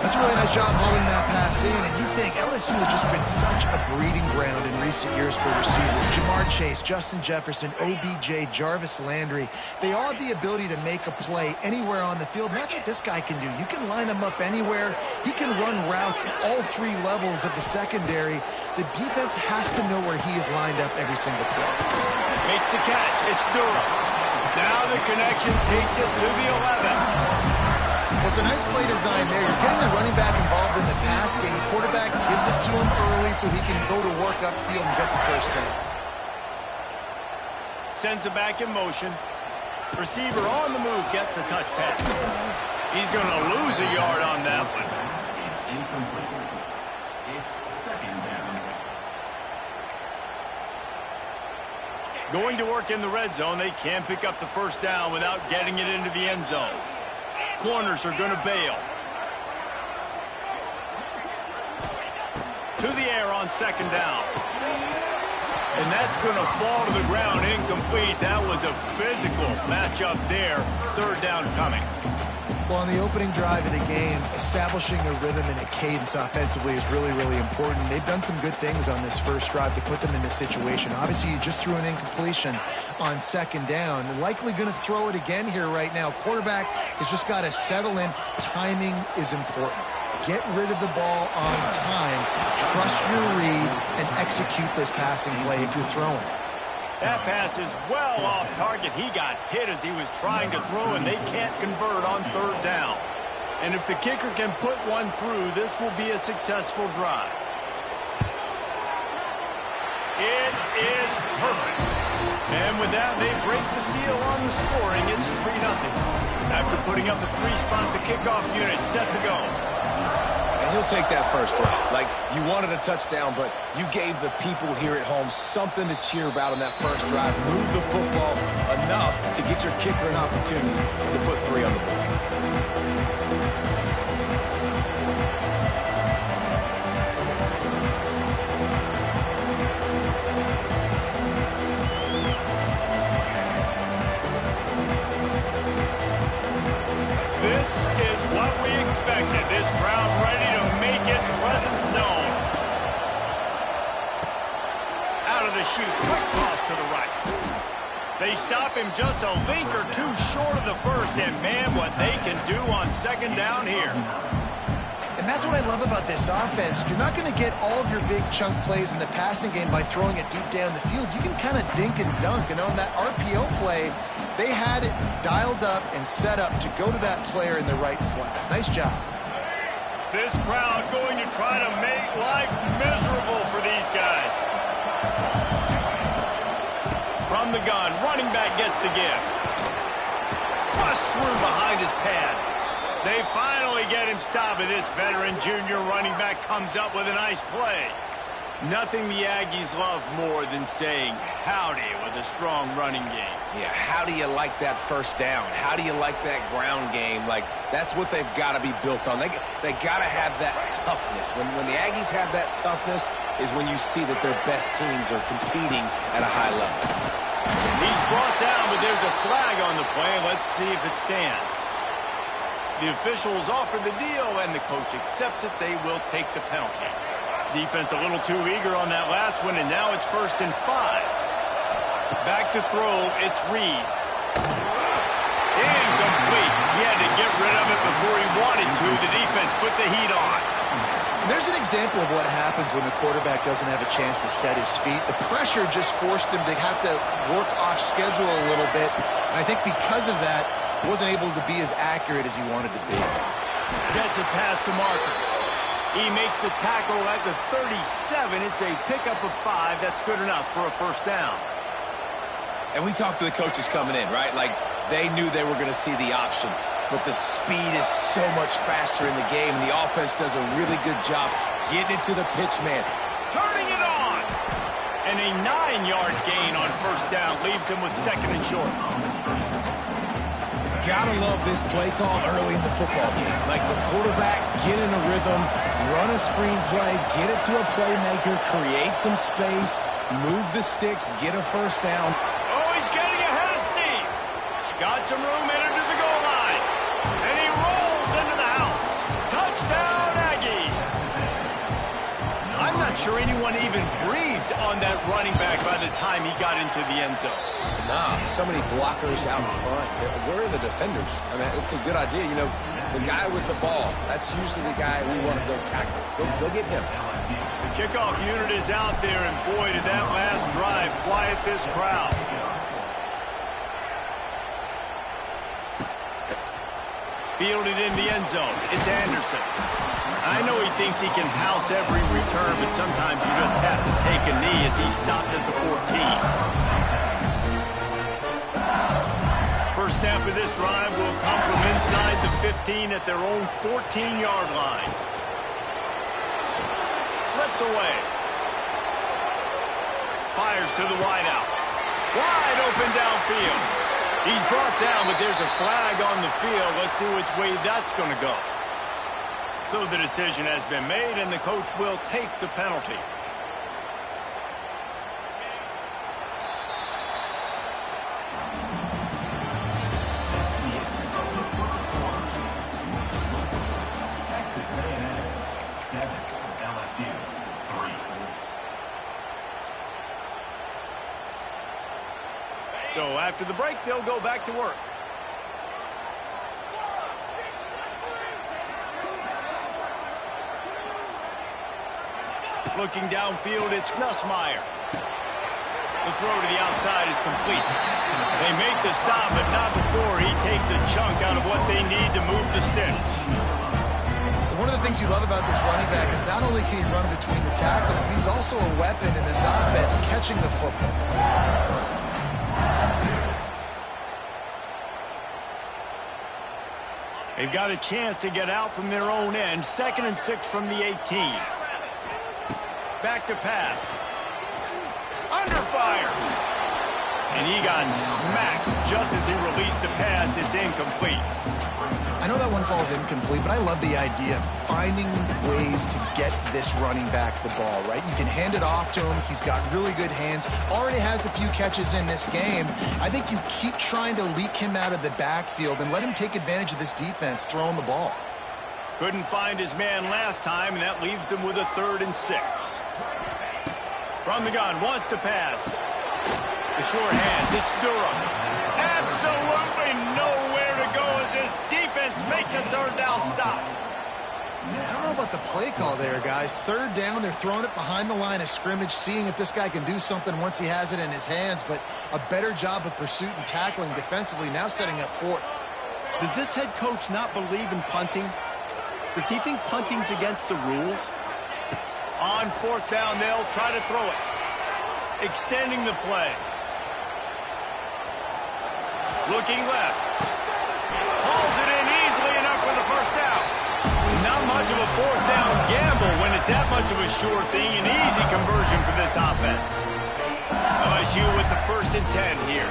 That's a really nice job hauling that pass in, and you think LSU has just been such a breeding ground in recent years for receivers. Jamar Chase, Justin Jefferson, OBJ, Jarvis Landry. They all have the ability to make a play anywhere on the field, and that's what this guy can do. You can line him up anywhere. He can run routes at all three levels of the secondary. The defense has to know where he is lined up every single play. Makes the catch. It's Durham. Now the connection takes it to the 11. Well, it's a nice play design there. You're getting the running back involved in the pass game. The quarterback gives it to him early so he can go to work upfield and get the first down. Sends it back in motion. Receiver on the move gets the touch pass. He's going to lose a yard on that one. Is incomplete. It's second down. Going to work in the red zone. They can't pick up the first down without getting it into the end zone. Corners are going to bail. To the air on second down. And that's going to fall to the ground incomplete. That was a physical matchup there. Third down coming. Well, on the opening drive of the game, establishing a rhythm and a cadence offensively is really, really important. They've done some good things on this first drive to put them in this situation. Obviously, you just threw an incompletion on second down. They're likely going to throw it again here right now. Quarterback has just got to settle in. Timing is important. Get rid of the ball on time. Trust your read and execute this passing play if you're throwing it. That pass is well off target. He got hit as he was trying to throw, and they can't convert on third down. And if the kicker can put one through, this will be a successful drive. It is perfect. And with that, they break the seal on the scoring. It's 3-0. After putting up the 3-spot, the kickoff unit set to go. And he'll take that first drive. Like, you wanted a touchdown, but you gave the people here at home something to cheer about on that first drive. Move the football enough to get your kicker an opportunity to put 3 on the board. This is what we expected. This crowd ready to make its presence known. Out of the chute, quick toss to the right. They stop him just a link or two short of the first, and man, what they can do on second down here. And that's what I love about this offense. You're not going to get all of your big chunk plays in the passing game by throwing it deep down the field. You can kind of dink and dunk. And on that RPO play, they had it dialed up and set up to go to that player in the right flat. Nice job. This crowd going to try to make life miserable for these guys. From the gun, running back gets to give. Bust through behind his pad. They finally get him stopped, and this veteran junior running back comes up with a nice play. Nothing the Aggies love more than saying howdy with a strong running game. Yeah, how do you like that first down? How do you like that ground game? Like, that's what they've got to be built on. They got to have that toughness. When the Aggies have that toughness is when you see that their best teams are competing at a high level. He's brought down, but there's a flag on the play. Let's see if it stands. The officials offer the deal, and the coach accepts it. They will take the penalty. Defense a little too eager on that last one, and now it's 1st and 5. Back to throw, it's Reed. Incomplete. He had to get rid of it before he wanted to. The defense put the heat on. There's an example of what happens when the quarterback doesn't have a chance to set his feet. The pressure just forced him to have to work off schedule a little bit, and I think because of that, wasn't able to be as accurate as he wanted to be. Gets it past the marker. He makes the tackle at the 37. It's a pickup of 5. That's good enough for a first down. And we talked to the coaches coming in, right? Like, they knew they were going to see the option. But the speed is so much faster in the game, and the offense does a really good job getting it to the pitch man. Turning it on! And a 9-yard gain on first down leaves him with 2nd and short. gotta love this play call early in the football game. Like the quarterback, get in a rhythm, run a screen play, get it to a playmaker, create some space, move the sticks, get a first down. Oh, he's getting ahead of steam. Got some room in into the goal line. And he rolls into the house. Touchdown, Aggies. I'm not sure anyone even breathed on that running back by the time he got into the end zone. Nah, so many blockers out in front. Where are the defenders? I mean, it's a good idea. You know, the guy with the ball, that's usually the guy we want to go tackle. Go get him. The kickoff unit is out there, and boy, did that last drive quiet this crowd. Fielded in the end zone. It's Anderson. I know he thinks he can house every return, but sometimes you just have to take a knee as he stopped at the 14. First snap of this drive will come from inside the 15 at their own 14-yard line. Slips away. Fires to the wideout. Wide open downfield. He's brought down, but there's a flag on the field. Let's see which way that's going to go. So the decision has been made, and the coach will take the penalty. So after the break, they'll go back to work. Looking downfield, it's Nussmeier. The throw to the outside is complete. They make the stop, but not before he takes a chunk out of what they need to move the sticks. One of the things you love about this running back is not only can he run between the tackles, but he's also a weapon in this offense, catching the football. They've got a chance to get out from their own end. 2nd and 6 from the 18. Back to pass. Under fire. And he got smacked just as he released the pass. It's incomplete. I know that one falls incomplete, but I love the idea of finding ways to get this running back the ball, right? You can hand it off to him. He's got really good hands. Already has a few catches in this game. I think you keep trying to leak him out of the backfield and let him take advantage of this defense throwing the ball. Couldn't find his man last time, and that leaves him with a 3rd and 6. From the gun, wants to pass. The short hands, it's Durham. Absolutely nowhere to go as this defense makes a 3rd down stop. I don't know about the play call there, guys. 3rd down, they're throwing it behind the line of scrimmage, seeing if this guy can do something once he has it in his hands, but a better job of pursuit and tackling defensively, now setting up 4th. Does this head coach not believe in punting? Does he think punting's against the rules? On 4th down, they'll try to throw it. Extending the play. Looking left. Hauls it in easily enough for the 1st down. Not much of a 4th down gamble when it's that much of a sure thing. An easy conversion for this offense. LSU with the 1st and 10 here.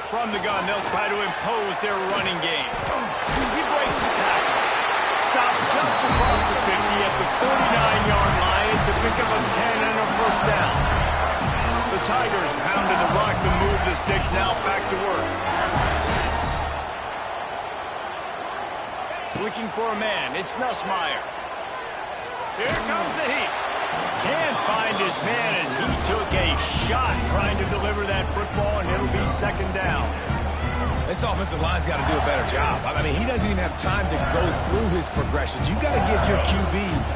From the gun, they'll try to impose their running game. He breaks the tackle. Stopped just across the 50 at the 49-yard line. It's a pickup of 10 and a 1st down. The Tigers pounded the rock to move the sticks, now back to work. Looking for a man, it's Nussmeier. Here comes the heat. Can't find his man as he took a shot trying to deliver that football, and it'll be 2nd down. This offensive line's got to do a better job. I mean, he doesn't even have time to go through his progressions. You got to give your QB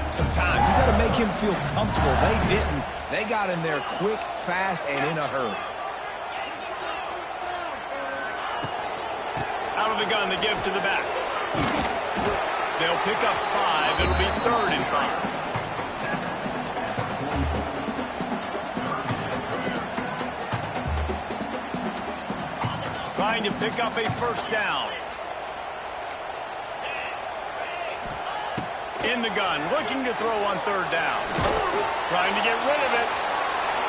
some time. You got to make him feel comfortable. They didn't. They got in there quick, fast, and in a hurry. Out of the gun, the give to the back. They'll pick up 5. It'll be 3rd and 5. Trying to pick up a 1st down. In the gun, looking to throw on 3rd down. Trying to get rid of it.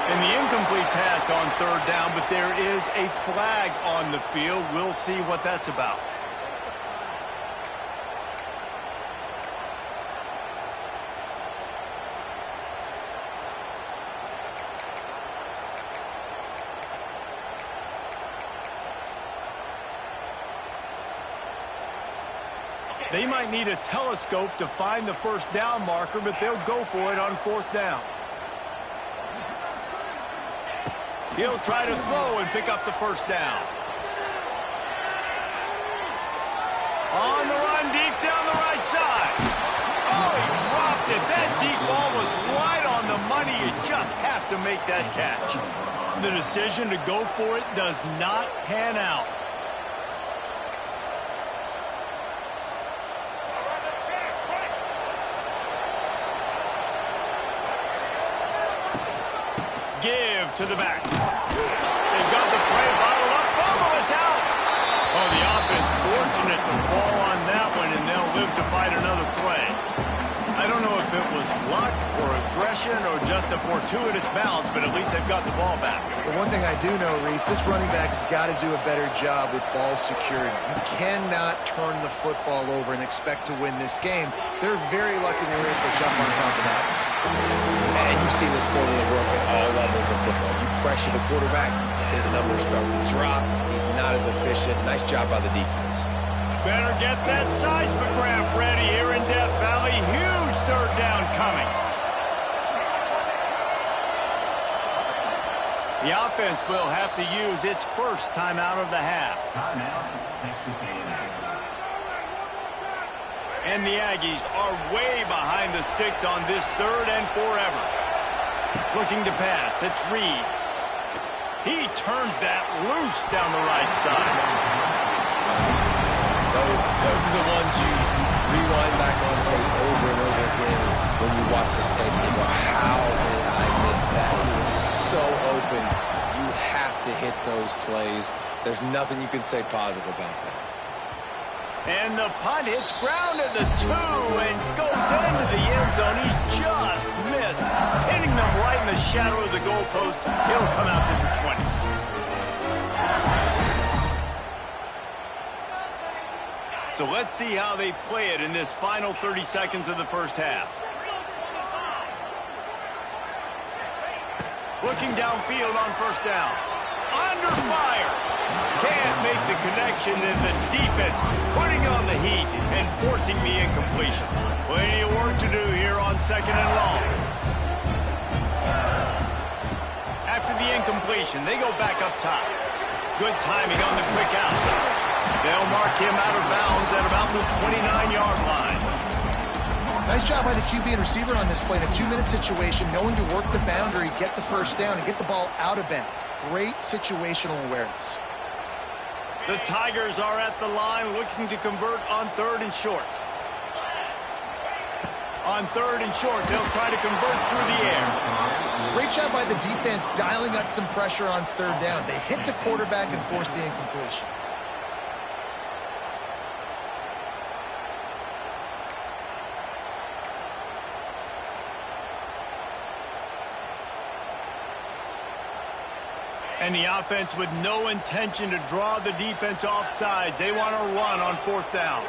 And the incomplete pass on third down, but there is a flag on the field. We'll see what that's about. They might need a telescope to find the first down marker, but they'll go for it on fourth down. He'll try to throw and pick up the first down. On the run, deep down the right side. Oh, he dropped it. That deep ball was right on the money. You just have to make that catch. The decision to go for it does not pan out. Give to the back. They've got the play bottled up. Fumble, it's out. Oh, the offense fortunate to fall on that one, and they'll live to fight another play. I don't know if it was luck or aggression or just a fortuitous bounce, but at least they've got the ball back. The one thing I do know, Reese, this running back has got to do a better job with ball security. You cannot turn the football over and expect to win this game. They're very lucky they were able to jump on top of that. And you've seen this formula work at all levels of football. You pressure the quarterback, his numbers start to drop. He's not as efficient. Nice job by the defense. Better get that seismograph ready here in Death Valley. Huge third down coming. The offense will have to use its first timeout of the half. Timeout, Texas A&M. And the Aggies are way behind the sticks on this third and forever. Looking to pass, it's Reed. He turns that loose down the right side. Those are the ones you rewind back on tape over and over again when you watch this tape and you go, how did I miss that? He was so open. You have to hit those plays. There's nothing you can say positive about that. And the punt hits ground at the 2 and goes into the end zone. He just missed, hitting them right in the shadow of the goalpost. It'll come out to the 20. So let's see how they play it in this final 30 seconds of the first half. Looking downfield on first down. Under fire. Can't make the connection, and the defense putting on the heat and forcing the incompletion. Plenty of work to do here on second and long. After the incompletion, they go back up top. Good timing on the quick out. They'll mark him out of bounds at about the 29-yard line. Nice job by the QB and receiver on this play in a 2-minute situation, knowing to work the boundary, get the first down, and get the ball out of bounds. Great situational awareness. The Tigers are at the line looking to convert on third and short. On third and short, they'll try to convert through the air. Great job by the defense dialing up some pressure on third down. They hit the quarterback and forced the incompletion. And the offense with no intention to draw the defense off sides. They want to run on fourth down.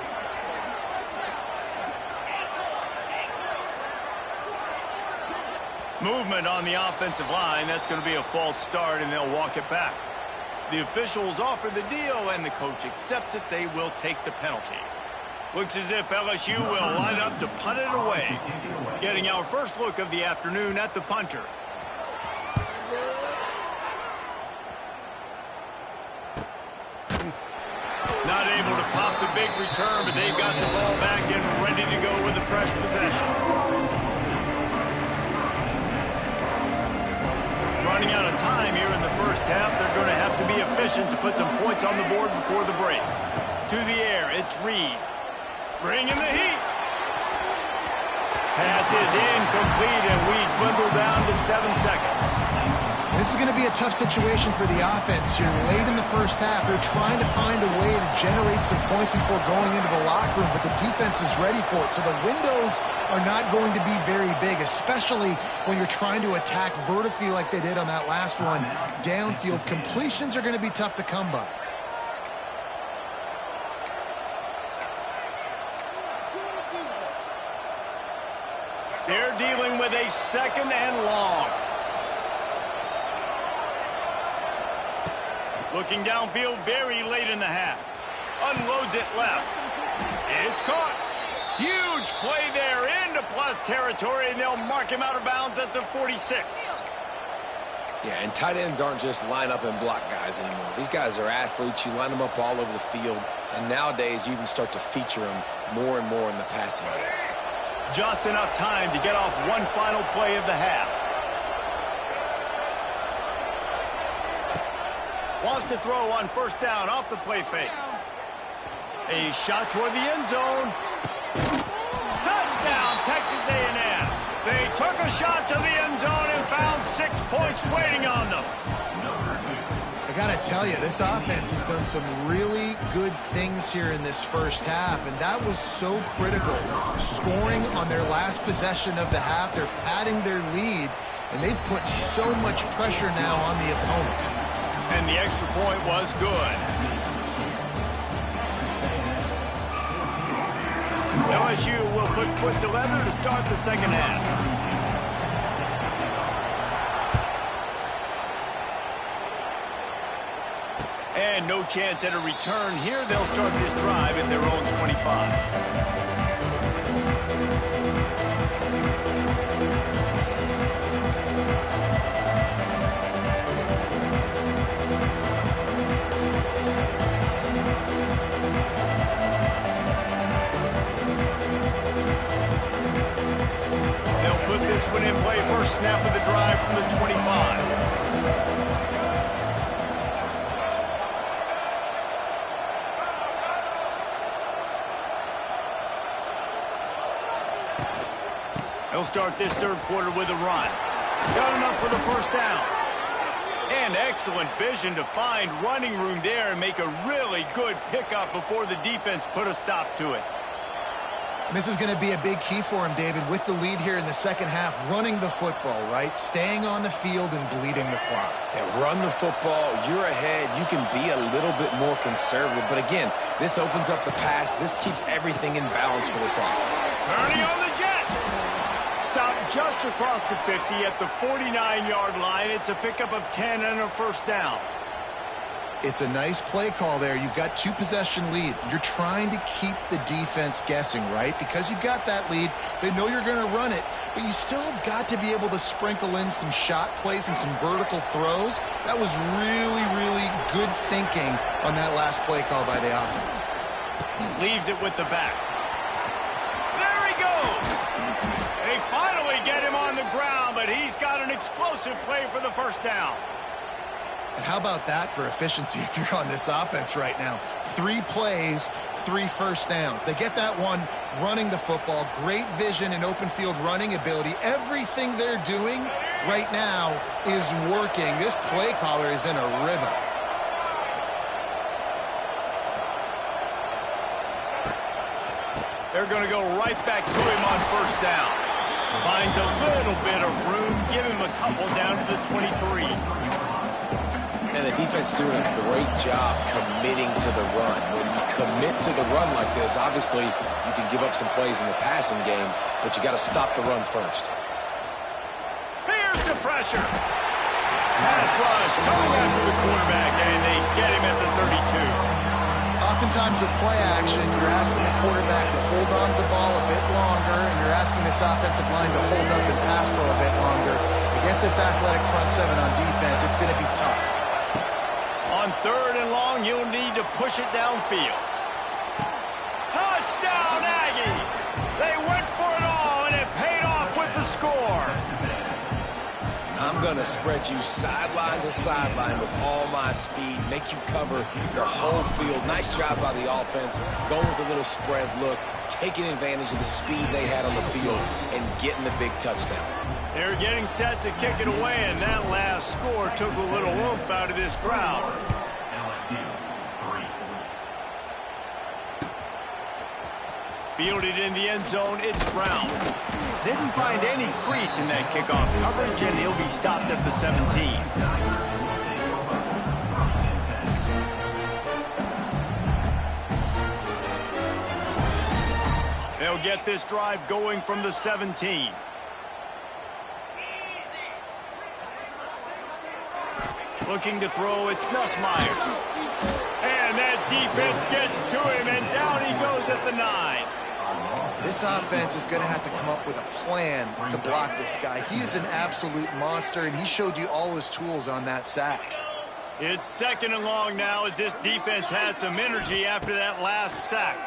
Movement on the offensive line. That's going to be a false start, and they'll walk it back. The officials offer the deal, and the coach accepts it. They will take the penalty. Looks as if LSU will line up to punt it away. Getting our first look of the afternoon at the punter. Not able to pop the big return, but they've got the ball back and ready to go with a fresh possession. Running out of time here in the first half. They're going to have to be efficient to put some points on the board before the break. To the air, it's Reed. Bringing the heat. Pass is incomplete, and we dwindle down to 7 seconds. This This is going to be a tough situation for the offense here. Late in the first half, they're trying to find a way to generate some points before going into the locker room, but the defense is ready for it. So the windows are not going to be very big, especially when you're trying to attack vertically like they did on that last one. Downfield completions are going to be tough to come by. They're dealing with a 2nd and long. Looking downfield very late in the half. Unloads it left. It's caught. Huge play there into plus territory, and they'll mark him out of bounds at the 46. Yeah, and tight ends aren't just line up and block guys anymore. These guys are athletes. You line them up all over the field, and nowadays you can start to feature them more and more in the passing game. Just enough time to get off one final play of the half. Wants to throw on 1st down off the play fake. A shot toward the end zone. Touchdown, Texas A&M. They took a shot to the end zone and found 6 points waiting on them. I got to tell you, this offense has done some really good things here in this first half, and that was so critical. Scoring on their last possession of the half, they're padding their lead, and they've put so much pressure now on the opponent. And the extra point was good. LSU will put foot to leather to start the 2nd half. And no chance at a return here. They'll start this drive at their own 25. They'll put this one in play. First snap of the drive from the 25. He'll start this 3rd quarter with a run. Got enough for the 1st down. And excellent vision to find running room there and make a really good pickup before the defense put a stop to it. This is going to be a big key for him, David, with the lead here in the 2nd half, running the football, right? Staying on the field and bleeding the clock. Yeah, run the football. You're ahead. You can be a little bit more conservative. But again, this opens up the pass. This keeps everything in balance for this offense. Purdy on the Jets. Stopped just across the 50 at the 49-yard line. It's a pickup of 10 and a 1st down. It's a nice play call there. You've got 2-possession lead. You're trying to keep the defense guessing, right? Because you've got that lead. They know you're going to run it, but you still have got to be able to sprinkle in some shot plays and some vertical throws. That was really, really good thinking on that last play call by the offense. Leaves it with the back. There he goes. They finally get him on the ground, but he's got an explosive play for the 1st down. And how about that for efficiency if you're on this offense right now? 3 plays, 3 1st downs. They get that one running the football. Great vision and open field running ability. Everything they're doing right now is working. This play caller is in a rhythm. They're going to go right back to him on 1st down. Finds a little bit of room. Give him a couple down to the 23. And the defense doing a great job committing to the run. When you commit to the run like this, obviously you can give up some plays in the passing game, but you got to stop the run first. Here's the pressure. Pass rush coming after the quarterback, and they get him at the 32. Oftentimes with play action, you're asking the quarterback to hold on to the ball a bit longer, and you're asking this offensive line to hold up and pass pro a bit longer. Against this athletic front 7 on defense, it's going to be tough. On 3rd and long, you'll need to push it downfield. Touchdown, Aggies! They went for it all, and it paid off with the score. I'm going to spread you sideline to sideline with all my speed, make you cover the whole field. Nice job by the offense, going with a little spread look, taking advantage of the speed they had on the field, and getting the big touchdown. They're getting set to kick it away, and that last score took a little oomph out of this crowd. LSU 3. Fielded in the end zone, it's Brown. Didn't find any crease in that kickoff coverage, and he'll be stopped at the 17. They'll get this drive going from the 17. Looking to throw, it's Nussmeier. And that defense gets to him, and down he goes at the 9. This offense is going to have to come up with a plan to block this guy. He is an absolute monster, and he showed you all his tools on that sack. It's 2nd and long now as this defense has some energy after that last sack.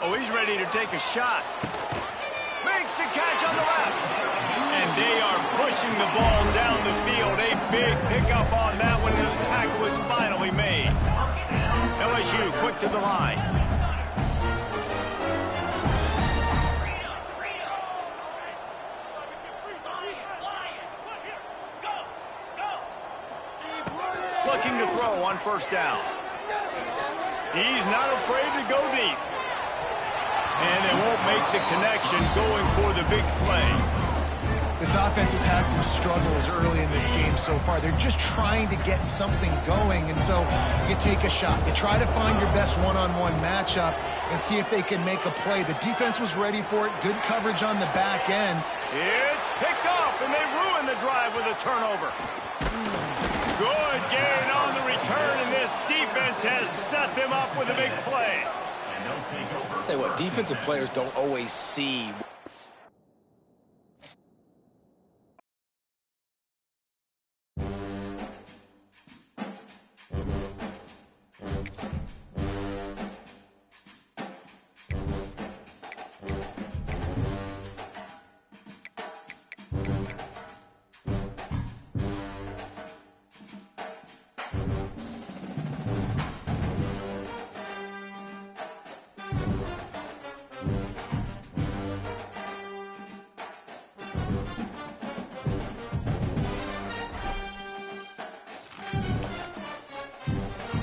Oh, he's ready to take a shot. Makes the catch on the left. And they are pushing the ball down the field. A big pickup on that when the tackle was finally made. LSU quick to the line. Looking to throw on 1st down. He's not afraid to go deep. And they won't make the connection going for the big play. This offense has had some struggles early in this game so far. They're just trying to get something going, and so you take a shot. You try to find your best one-on-one matchup and see if they can make a play. The defense was ready for it. Good coverage on the back end. It's picked off, and they ruin the drive with a turnover. Good gain on the return, and this defense has set them up with a big play. I'll tell you what, defensive players don't always see